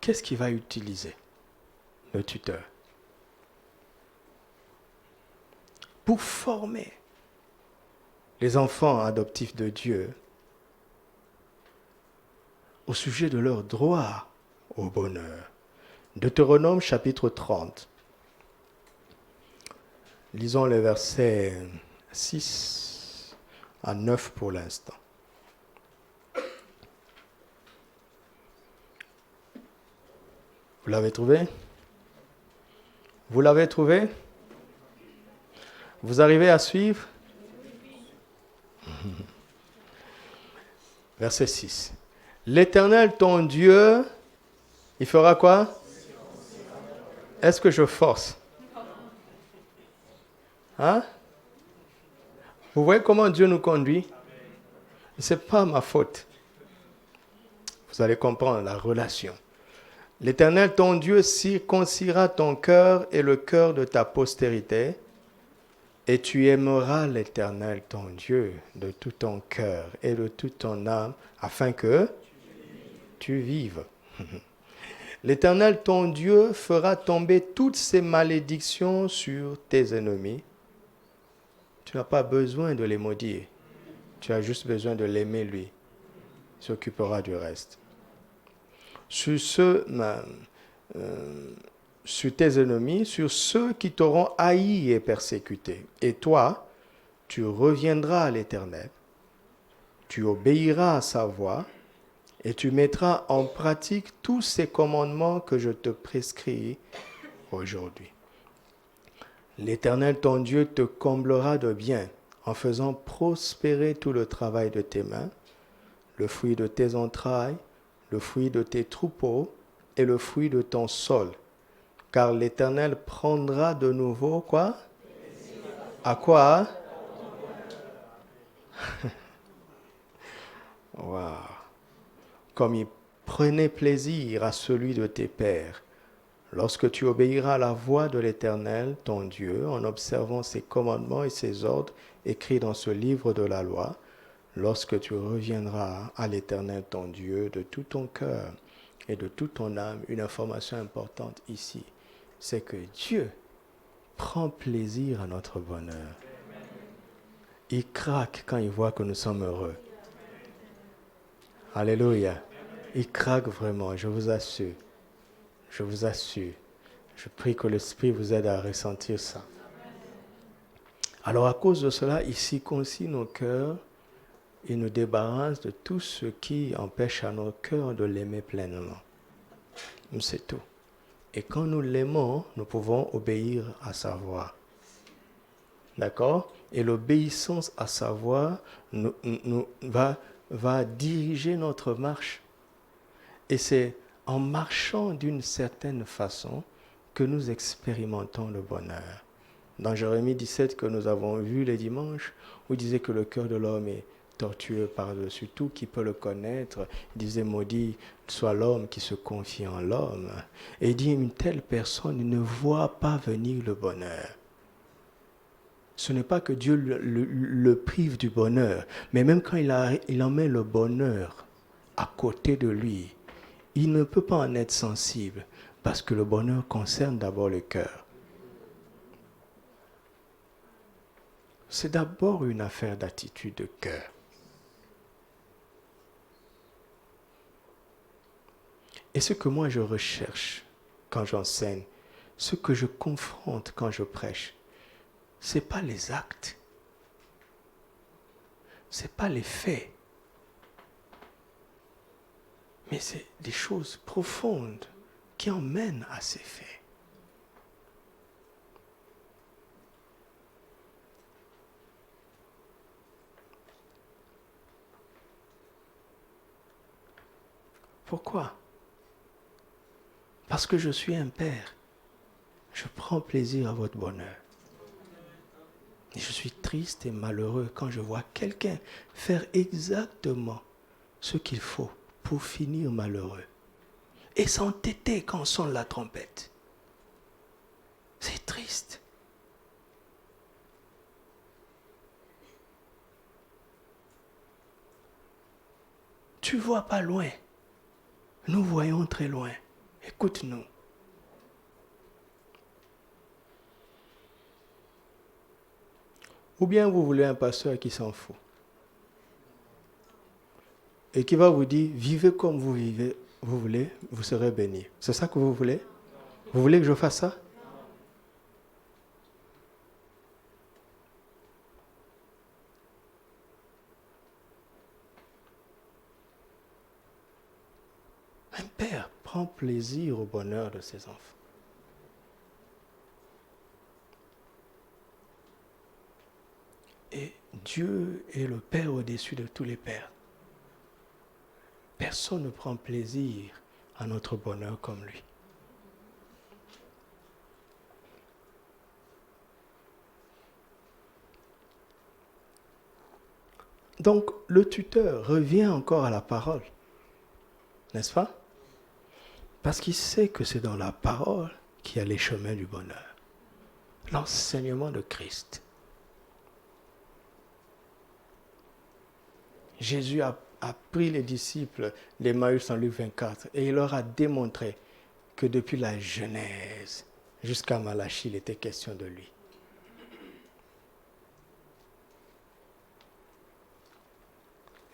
Qu'est-ce qu'il va utiliser, le tuteur, pour former les enfants adoptifs de Dieu au sujet de leur droit au bonheur? Deutéronome chapitre 30. Lisons les versets 6 à 9 pour l'instant. Vous l'avez trouvé? Vous l'avez trouvé? Vous arrivez à suivre? Verset 6. L'Éternel, ton Dieu, il fera quoi? Est-ce que je force? Hein? Vous voyez comment Dieu nous conduit? Ce n'est pas ma faute. Vous allez comprendre la relation. L'Éternel, ton Dieu, circoncira ton cœur et le cœur de ta postérité, et tu aimeras l'Éternel, ton Dieu, de tout ton cœur et de toute ton âme, afin que tu vives. L'Éternel, ton Dieu, fera tomber toutes ces malédictions sur tes ennemis. Tu n'as pas besoin de les maudire. Tu as juste besoin de l'aimer, lui. Il s'occupera du reste. Sur tes ennemis, sur ceux qui t'auront haï et persécuté. Et toi, tu reviendras à l'Éternel, tu obéiras à sa voix, et tu mettras en pratique tous ces commandements que je te prescris aujourd'hui. L'Éternel, ton Dieu, te comblera de bien en faisant prospérer tout le travail de tes mains, le fruit de tes entrailles, le fruit de tes troupeaux et le fruit de ton sol. Car l'Éternel prendra de nouveau quoi? À quoi? Wow. Comme il prenait plaisir à celui de tes pères. Lorsque tu obéiras à la voix de l'Éternel, ton Dieu, en observant ses commandements et ses ordres écrits dans ce livre de la loi, lorsque tu reviendras à l'Éternel, ton Dieu, de tout ton cœur et de toute ton âme, une information importante ici, c'est que Dieu prend plaisir à notre bonheur. Il craque quand il voit que nous sommes heureux. Alléluia. Il craque vraiment, je vous assure. Je vous assure. Je prie que l'Esprit vous aide à ressentir ça. Alors à cause de cela, il circoncit nos cœurs et nous débarrasse de tout ce qui empêche à nos cœurs de l'aimer pleinement. C'est tout. Et quand nous l'aimons, nous pouvons obéir à sa voix. D'accord? Et l'obéissance à sa voix va diriger notre marche. Et c'est en marchant d'une certaine façon que nous expérimentons le bonheur. Dans Jérémie 17 que nous avons vu les dimanches, où il disait que le cœur de l'homme est tortueux par-dessus tout, qui peut le connaître. Il disait, maudit soit l'homme qui se confie en l'homme. Et il dit, une telle personne ne voit pas venir le bonheur. Ce n'est pas que Dieu le prive du bonheur, mais même quand il en met le bonheur à côté de lui, il ne peut pas en être sensible, parce que le bonheur concerne d'abord le cœur. C'est d'abord une affaire d'attitude de cœur. Et ce que moi je recherche quand j'enseigne, ce que je confronte quand je prêche, ce n'est pas les actes, ce n'est pas les faits, mais c'est des choses profondes qui emmènent à ces faits. Pourquoi? Parce que je suis un père. Je prends plaisir à votre bonheur. Et je suis triste et malheureux quand je vois quelqu'un faire exactement ce qu'il faut pour finir malheureux. Et s'entêter quand on sonne la trompette. C'est triste. Tu vois pas loin. Nous voyons très loin. Écoute-nous. Ou bien vous voulez un pasteur qui s'en fout. Et qui va vous dire, vivez comme vous vivez, vous voulez, vous serez béni. C'est ça que vous voulez? Vous voulez que je fasse ça? Un père prend plaisir au bonheur de ses enfants. Et Dieu est le Père au-dessus de tous les pères. Personne ne prend plaisir à notre bonheur comme lui. Donc, le tuteur revient encore à la parole, n'est-ce pas? Parce qu'il sait que c'est dans la parole qu'il y a les chemins du bonheur. L'enseignement de Christ. Jésus a pris les disciples d'Emmaüs en Luc 24 et il leur a démontré que depuis la Genèse jusqu'à Malachie, il était question de lui.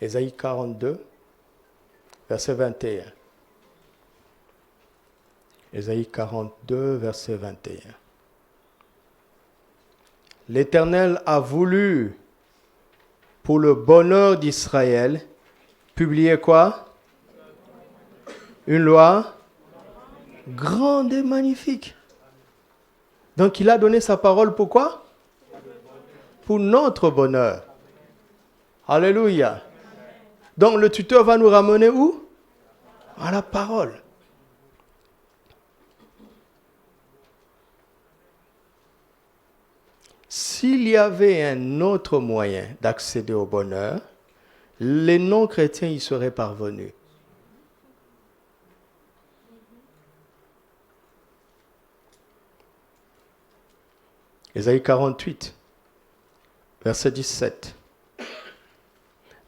Ésaïe 42, verset 21. Ésaïe 42, verset 21. L'Éternel a voulu, pour le bonheur d'Israël, publier quoi? Une loi grande et magnifique. Donc il a donné sa parole pour quoi? Pour notre bonheur. Alléluia. Donc le tuteur va nous ramener où? À la parole. S'il y avait un autre moyen d'accéder au bonheur, les non-chrétiens y seraient parvenus. Ésaïe 48, verset 17.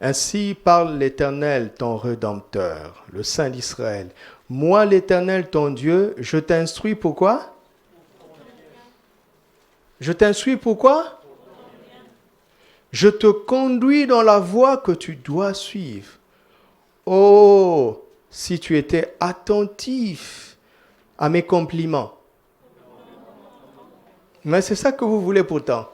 Ainsi parle l'Éternel, ton Rédempteur, le Saint d'Israël. Moi, l'Éternel, ton Dieu, je t'instruis pourquoi? Je t'instruis pourquoi? Je te conduis dans la voie que tu dois suivre. Oh, si tu étais attentif à mes compliments. Mais c'est ça que vous voulez pourtant.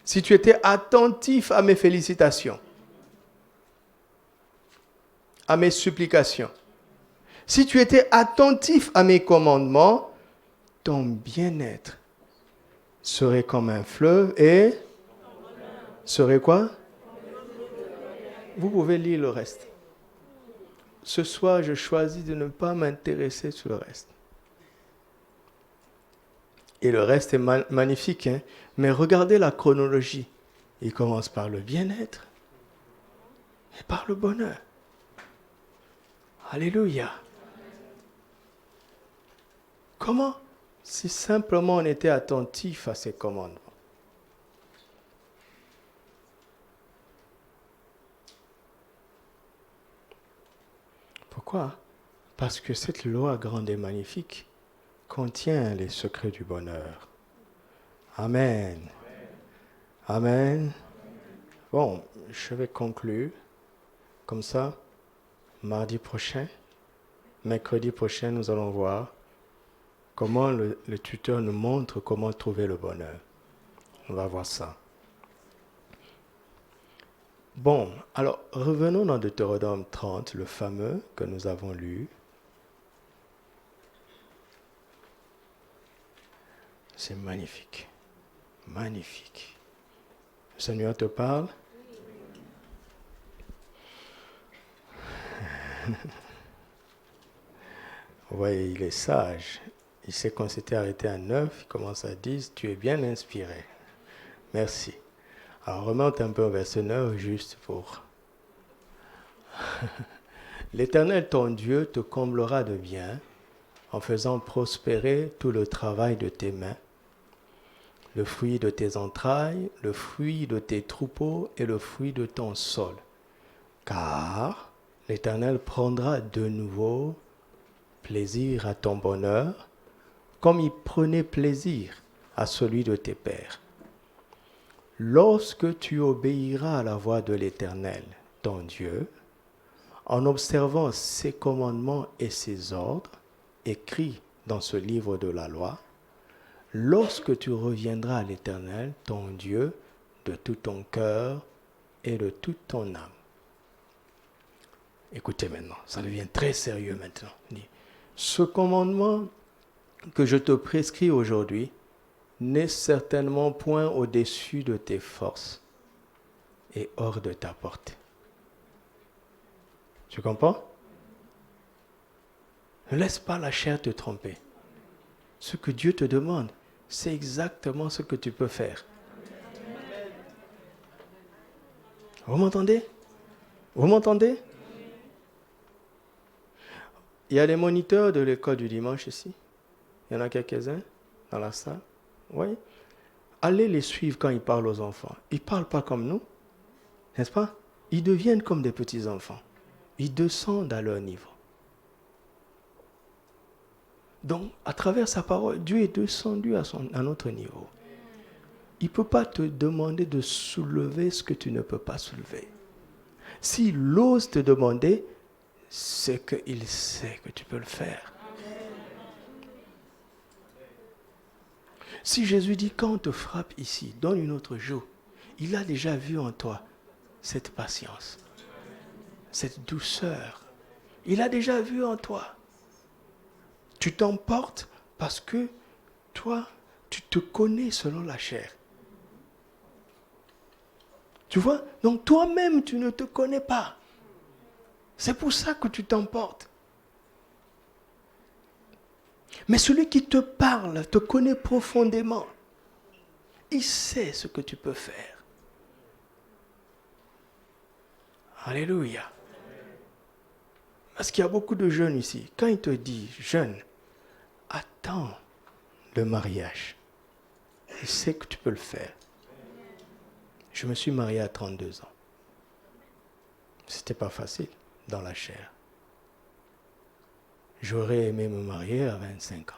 Si tu étais attentif à mes félicitations, à mes supplications, si tu étais attentif à mes commandements, ton bien-être serait comme un fleuve et serait quoi? Vous pouvez lire le reste. Ce soir, je choisis de ne pas m'intéresser sur le reste. Et le reste est magnifique, hein? Mais regardez la chronologie. Il commence par le bien-être et par le bonheur. Alléluia. Comment? Si simplement on était attentif à ses commandements. Pourquoi? Parce que cette loi grande et magnifique contient les secrets du bonheur. Amen. Amen. Bon, je vais conclure. Comme ça, mardi prochain, mercredi prochain, nous allons voir comment le tuteur nous montre comment trouver le bonheur. On va voir ça. Bon, alors revenons dans Deutéronome 30, le fameux que nous avons lu. C'est magnifique. Magnifique. Le Seigneur te parle? Vous voyez, il est sage. Il sait qu'on s'était arrêté à 9. Il commence à 10. Tu es bien inspiré. Merci. Alors remonte un peu au verset 9 juste pour... L'Éternel, ton Dieu, te comblera de bien en faisant prospérer tout le travail de tes mains, le fruit de tes entrailles, le fruit de tes troupeaux et le fruit de ton sol. Car l'Éternel prendra de nouveau plaisir à ton bonheur, comme il prenait plaisir à celui de tes pères. Lorsque tu obéiras à la voix de l'Éternel, ton Dieu, en observant ses commandements et ses ordres, écrits dans ce livre de la loi, lorsque tu reviendras à l'Éternel, ton Dieu, de tout ton cœur et de toute ton âme. Écoutez maintenant, ça devient très sérieux maintenant. Ce commandement que je te prescris aujourd'hui n'est certainement point au-dessus de tes forces et hors de ta portée. Tu comprends? Ne laisse pas la chair te tromper. Ce que Dieu te demande, c'est exactement ce que tu peux faire. Vous m'entendez? Vous m'entendez? Il y a les moniteurs de l'école du dimanche ici. Il y en a quelques-uns dans la salle. Oui. Allez les suivre quand ils parlent aux enfants. Ils ne parlent pas comme nous, n'est-ce pas? Ils deviennent comme des petits-enfants. Ils descendent à leur niveau. Donc, à travers sa parole, Dieu est descendu à notre niveau. Il ne peut pas te demander de soulever ce que tu ne peux pas soulever. S'il ose te demander, c'est qu'il sait que tu peux le faire. Si Jésus dit, quand on te frappe ici, donne une autre joue, il a déjà vu en toi cette patience, cette douceur. Il a déjà vu en toi. Tu t'emportes parce que toi, tu te connais selon la chair. Tu vois? Donc toi-même, tu ne te connais pas. C'est pour ça que tu t'emportes. Mais celui qui te parle te connaît profondément. Il sait ce que tu peux faire. Alléluia. Parce qu'il y a beaucoup de jeunes ici. Quand il te dit, jeune, attends le mariage. Il sait que tu peux le faire. Je me suis marié à 32 ans. C'était pas facile dans la chair. J'aurais aimé me marier à 25 ans.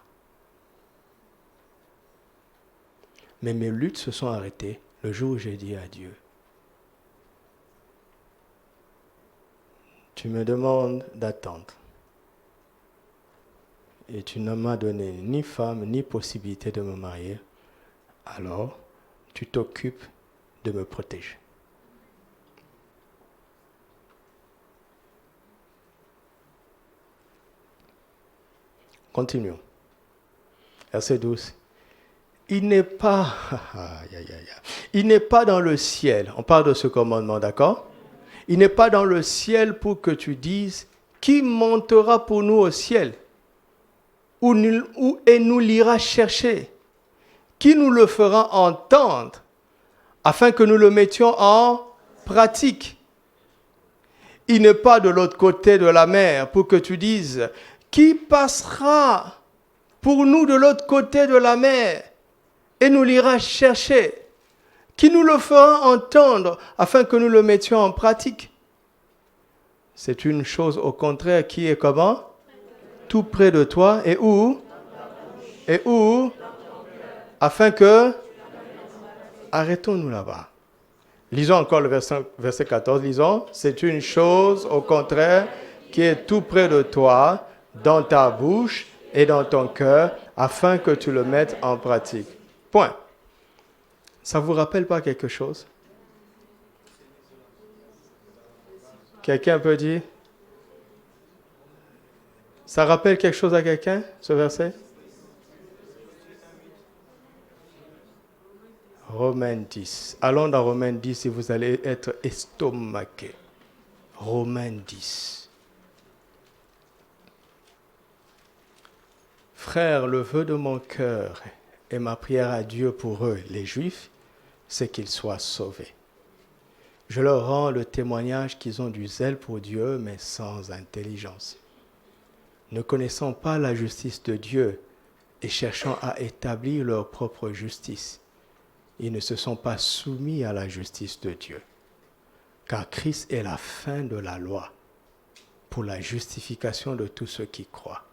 Mais mes luttes se sont arrêtées le jour où j'ai dit à Dieu, tu me demandes d'attendre. Et tu ne m'as donné ni femme, ni possibilité de me marier. Alors, tu t'occupes de me protéger. Continuons. Verset 12. Il n'est pas dans le ciel. On parle de ce commandement, d'accord? Il n'est pas dans le ciel pour que tu dises, qui montera pour nous au ciel? Et nous l'ira chercher? Qui nous le fera entendre afin que nous le mettions en pratique? Il n'est pas de l'autre côté de la mer pour que tu dises, qui passera pour nous de l'autre côté de la mer et nous l'ira chercher? Qui nous le fera entendre afin que nous le mettions en pratique? C'est une chose au contraire qui est comment? Tout près de toi. Et où? Et où? Afin que... Arrêtons-nous là-bas. Lisons encore le verset 14. Lisons. C'est une chose au contraire qui est tout près de toi, dans ta bouche et dans ton cœur, afin que tu le mettes en pratique. Point. Ça ne vous rappelle pas quelque chose? Quelqu'un peut dire? Ça rappelle quelque chose à quelqu'un, ce verset? Romains 10. Allons dans Romains 10 et vous allez être estomaqués. Romains 10. Frères, le vœu de mon cœur et ma prière à Dieu pour eux, les Juifs, c'est qu'ils soient sauvés. Je leur rends le témoignage qu'ils ont du zèle pour Dieu, mais sans intelligence. Ne connaissant pas la justice de Dieu et cherchant à établir leur propre justice, ils ne se sont pas soumis à la justice de Dieu. Car Christ est la fin de la loi pour la justification de tous ceux qui croient.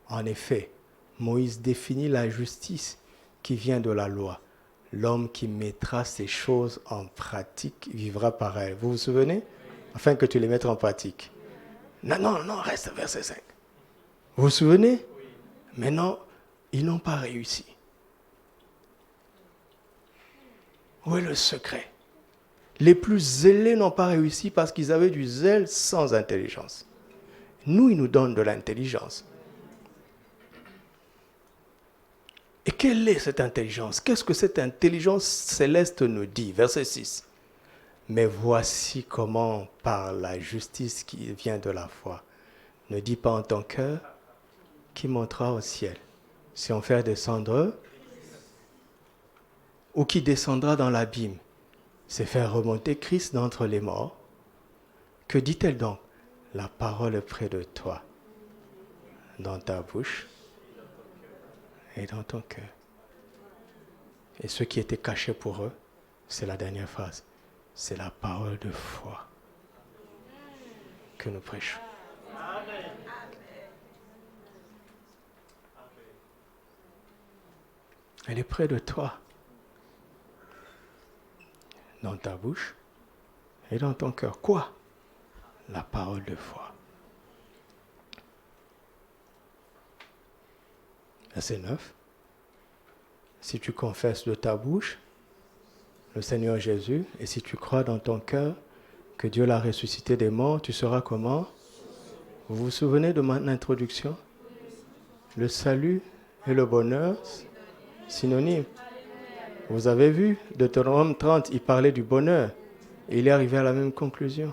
En effet, Moïse définit la justice qui vient de la loi. L'homme qui mettra ces choses en pratique vivra par elles. Vous vous souvenez? Afin que tu les mettes en pratique. Non, reste verset 5. Vous vous souvenez? Mais non, ils n'ont pas réussi. Où est le secret? Les plus zélés n'ont pas réussi parce qu'ils avaient du zèle sans intelligence. Nous, ils nous donnent de l'intelligence. Et quelle est cette intelligence? Qu'est-ce que cette intelligence céleste nous dit? Verset 6. Mais voici comment, par la justice qui vient de la foi, ne dis pas en ton cœur, qui montera au ciel. Si on fait descendre, ou qui descendra dans l'abîme, c'est faire remonter Christ d'entre les morts. Que dit-elle donc? La parole est près de toi, dans ta bouche et dans ton cœur. Et ce qui était caché pour eux, c'est la dernière phrase. C'est la parole de foi que nous prêchons. Elle est près de toi, dans ta bouche et dans ton cœur. Quoi? La parole de foi. Verset 9. Si tu confesses de ta bouche le Seigneur Jésus, et si tu crois dans ton cœur que Dieu l'a ressuscité des morts, tu seras comment? Vous vous souvenez de mon introduction? Le salut et le bonheur, synonymes. Vous avez vu, Deutéronome 30, il parlait du bonheur. Et il est arrivé à la même conclusion.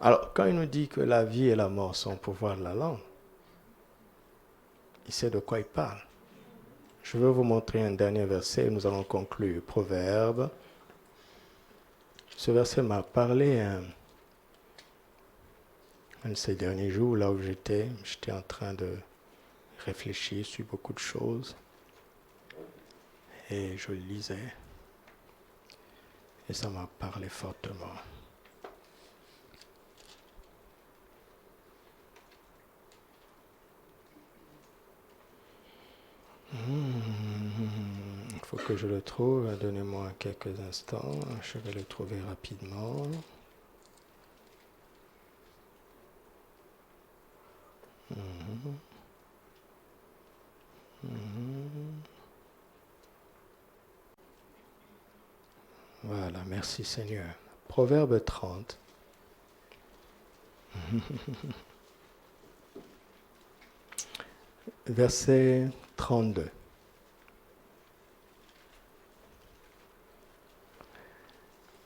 Alors, quand il nous dit que la vie et la mort sont au pouvoir de la langue, il sait de quoi il parle. Je veux vous montrer un dernier verset et nous allons conclure. Proverbe. Ce verset m'a parlé un de ces derniers jours, là où j'étais en train de réfléchir sur beaucoup de choses. Et je le lisais. Et ça m'a parlé fortement. Il faut que je le trouve. Donnez-moi quelques instants. Je vais le trouver rapidement. Voilà, merci Seigneur. Proverbe 30. Verset 32.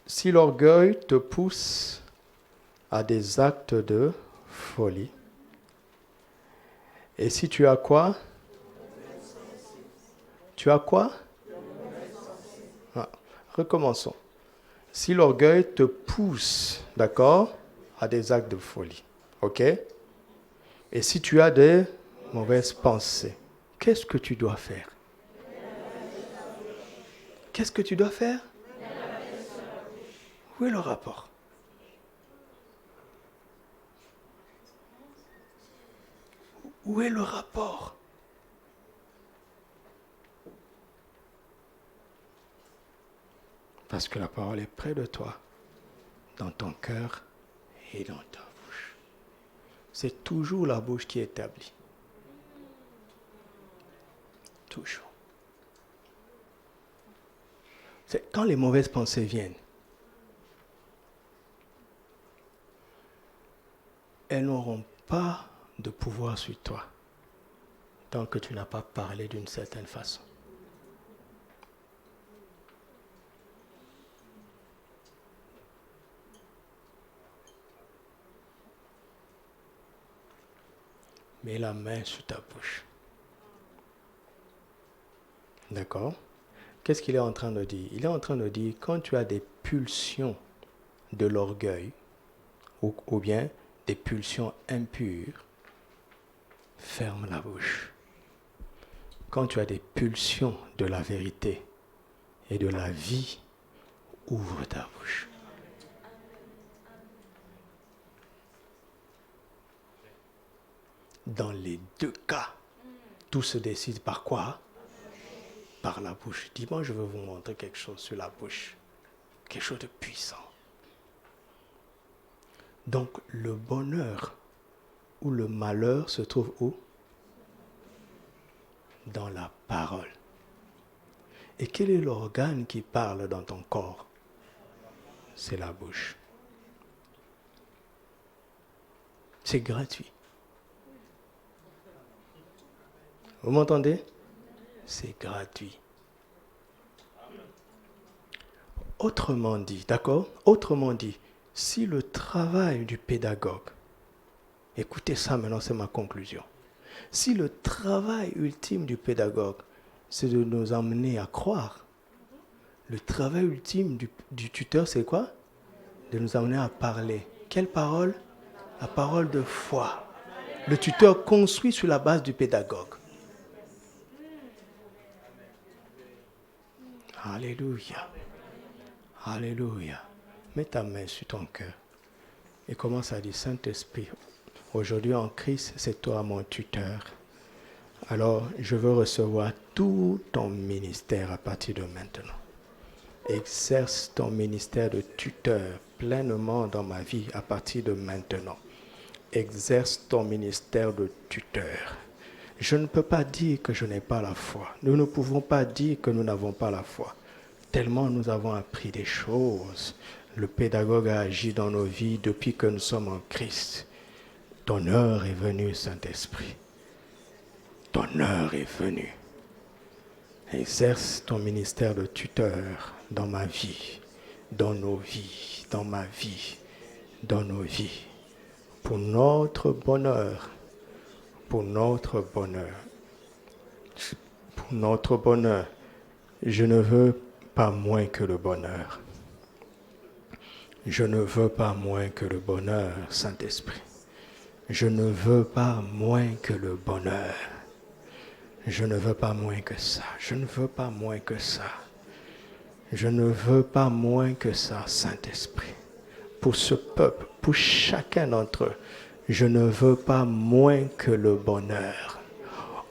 Si l'orgueil te pousse à des actes de folie, et si tu as quoi? Tu as quoi? Ah, recommençons. Si l'orgueil te pousse, d'accord, à des actes de folie, ok? Et si tu as des mauvaises pensées, qu'est-ce que tu dois faire? Qu'est-ce que tu dois faire? Où est le rapport? Où est le rapport? Parce que la parole est près de toi, dans ton cœur et dans ta bouche. C'est toujours la bouche qui établit. Toujours. C'est quand les mauvaises pensées viennent, elles n'auront pas de pouvoir sur toi tant que tu n'as pas parlé d'une certaine façon. Mets la main sur ta bouche. D'accord? Qu'est-ce qu'il est en train de dire? Il est en train de dire, quand tu as des pulsions de l'orgueil, ou bien des pulsions impures, ferme la bouche. Quand tu as des pulsions de la vérité et de la vie, ouvre ta bouche. Dans les deux cas, tout se décide par quoi? Par la bouche. Dis-moi, je veux vous montrer quelque chose sur la bouche. Quelque chose de puissant. Donc, le bonheur ou le malheur se trouve où? Dans la parole. Et quel est l'organe qui parle dans ton corps? C'est la bouche. C'est gratuit. Vous m'entendez? C'est gratuit. Autrement dit, d'accord? Autrement dit, si le travail du pédagogue, écoutez ça maintenant, c'est ma conclusion. Si le travail ultime du pédagogue, c'est de nous amener à croire, le travail ultime du tuteur, c'est quoi? De nous amener à parler. Quelle parole? La parole de foi. Le tuteur construit sur la base du pédagogue. Alléluia. Alléluia. Mets ta main sur ton cœur et commence à dire, Saint-Esprit, aujourd'hui en Christ, c'est toi mon tuteur. Alors, je veux recevoir tout ton ministère à partir de maintenant. Exerce ton ministère de tuteur pleinement dans ma vie à partir de maintenant. Exerce ton ministère de tuteur. Je ne peux pas dire que je n'ai pas la foi. Nous ne pouvons pas dire que nous n'avons pas la foi. Tellement nous avons appris des choses. Le pédagogue a agi dans nos vies depuis que nous sommes en Christ. Ton heure est venue, Saint-Esprit. Ton heure est venue. Exerce ton ministère de tuteur dans ma vie, dans nos vies, dans ma vie, dans nos vies. Pour notre bonheur, pour notre bonheur, pour notre bonheur. Je ne veux pas moins que le bonheur. Je ne veux pas moins que le bonheur, Saint-Esprit. Je ne veux pas moins que le bonheur. Je ne veux pas moins que ça. Je ne veux pas moins que ça. Je ne veux pas moins que ça, Saint-Esprit. Pour ce peuple, pour chacun d'entre eux, je ne veux pas moins que le bonheur.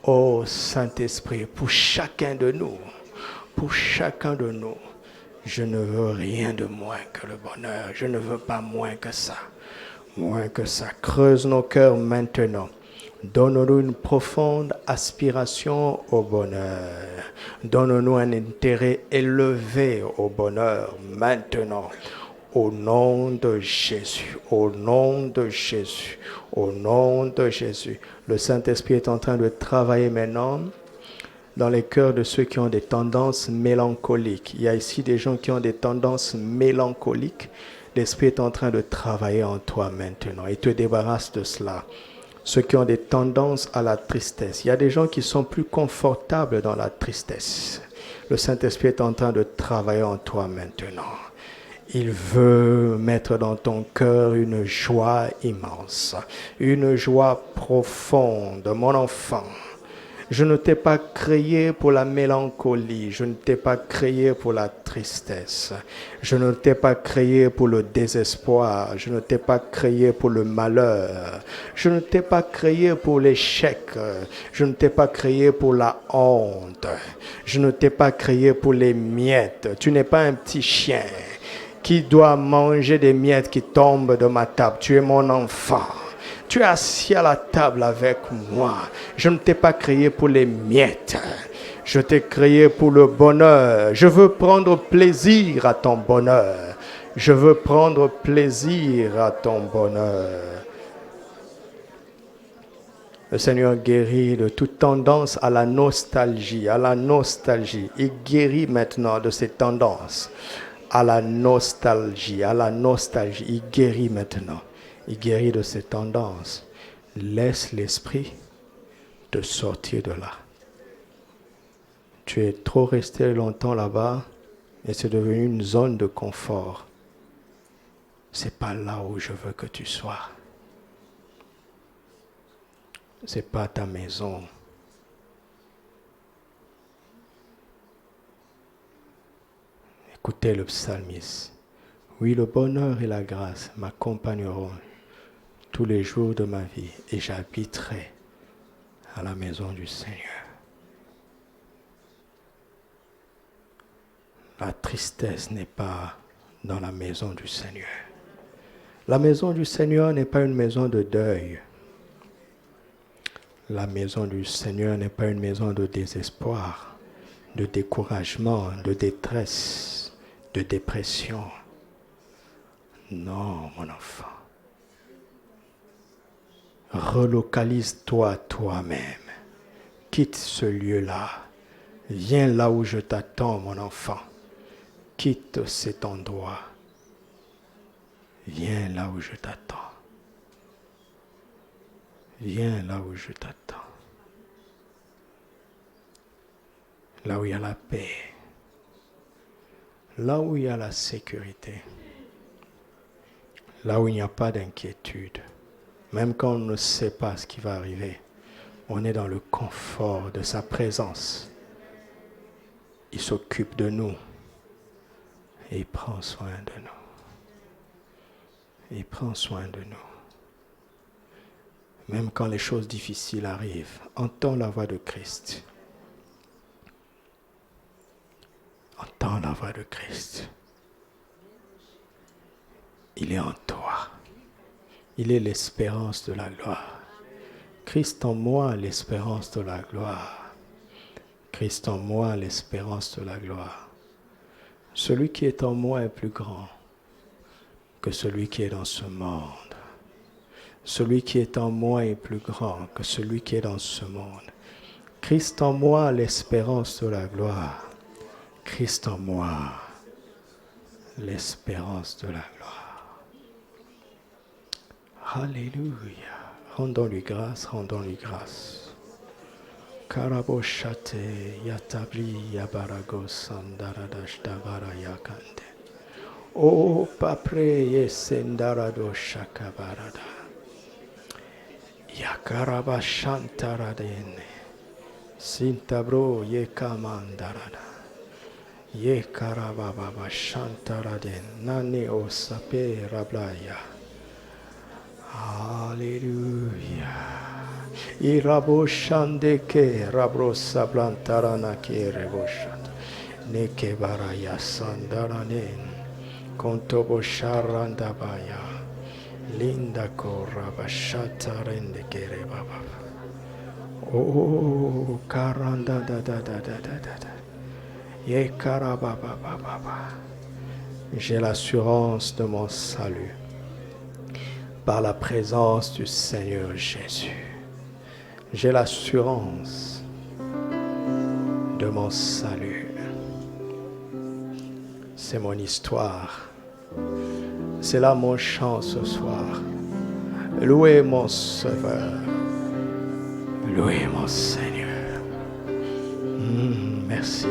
Oh Saint-Esprit, pour chacun de nous, je ne veux rien de moins que le bonheur. Je ne veux pas moins que ça. Moins que ça. Creuse nos cœurs maintenant. Donne-nous une profonde aspiration au bonheur. Donne-nous un intérêt élevé au bonheur maintenant. Au nom de Jésus, au nom de Jésus, au nom de Jésus. Le Saint-Esprit est en train de travailler maintenant dans les cœurs de ceux qui ont des tendances mélancoliques. Il y a ici des gens qui ont des tendances mélancoliques. L'Esprit est en train de travailler en toi maintenant. Il te débarrasse de cela. Ceux qui ont des tendances à la tristesse. Il y a des gens qui sont plus confortables dans la tristesse. Le Saint-Esprit est en train de travailler en toi maintenant. Il veut mettre dans ton cœur une joie immense, une joie profonde. Mon enfant, je ne t'ai pas créé pour la mélancolie, je ne t'ai pas créé pour la tristesse, je ne t'ai pas créé pour le désespoir, je ne t'ai pas créé pour le malheur, je ne t'ai pas créé pour l'échec, je ne t'ai pas créé pour la honte, je ne t'ai pas créé pour les miettes. Tu n'es pas un petit chien qui doit manger des miettes qui tombent de ma table. Tu es mon enfant. Tu es assis à la table avec moi. Je ne t'ai pas créé pour les miettes. Je t'ai créé pour le bonheur. Je veux prendre plaisir à ton bonheur. Je veux prendre plaisir à ton bonheur. Le Seigneur guérit de toute tendance à la nostalgie, à la nostalgie. Il guérit maintenant de ces tendances à la nostalgie, à la nostalgie. Il guérit maintenant. Il guérit de ces tendances. Laisse l'esprit te sortir de là. Tu es trop resté longtemps là-bas et c'est devenu une zone de confort. C'est pas là où je veux que tu sois. C'est pas ta maison. Écoutez le psalmiste. Oui, le bonheur et la grâce m'accompagneront tous les jours de ma vie et j'habiterai à la maison du Seigneur. La tristesse n'est pas dans la maison du Seigneur. La maison du Seigneur n'est pas une maison de deuil. La maison du Seigneur n'est pas une maison de désespoir, de découragement, de détresse, de dépression. Non, mon enfant. Relocalise-toi toi-même. quitte ce lieu-là. Viens là où je t'attends, mon enfant. Quitte cet endroit. Viens là où je t'attends. Viens là où je t'attends. Là où il y a la paix. Là où il y a la sécurité. Là où il n'y a pas d'inquiétude. Même quand on ne sait pas ce qui va arriver, on est dans le confort de sa présence. Il s'occupe de nous. Et il prend soin de nous. Il prend soin de nous. Même quand les choses difficiles arrivent, entends la voix de Christ. Entends la voix de Christ. Il est en toi. Il est l'espérance de la gloire. Christ en moi, l'espérance de la gloire. Christ en moi, l'espérance de la gloire. Celui qui est en moi est plus grand que celui qui est dans ce monde. Celui qui est en moi est plus grand que celui qui est dans ce monde. Christ en moi, l'espérance de la gloire. Christ en moi, l'espérance de la gloire. Alléluia. Rendons-lui grâce, rendons-lui grâce. Karaboshate yatabli yabarago sandaradash davara yakande. O papre yesendarado shakabarada. Yakarabashantaradene. Sintabro yekamandarada. Yekarababa shantaraden. Nani osape rablaya. Alléluia. Iraboshandeke rabrosablantaranake reboshat. Neke baraya sandaranen. Kontobosharandabaya. Linda korabashata rendeke rebaba. Oh, karanda da da da da da da da. Yekarababa. J'ai l'assurance de mon salut. Par la présence du Seigneur Jésus. J'ai l'assurance de mon salut. C'est mon histoire. C'est là mon chant ce soir. Louez mon Sauveur. Louez mon Seigneur. Merci.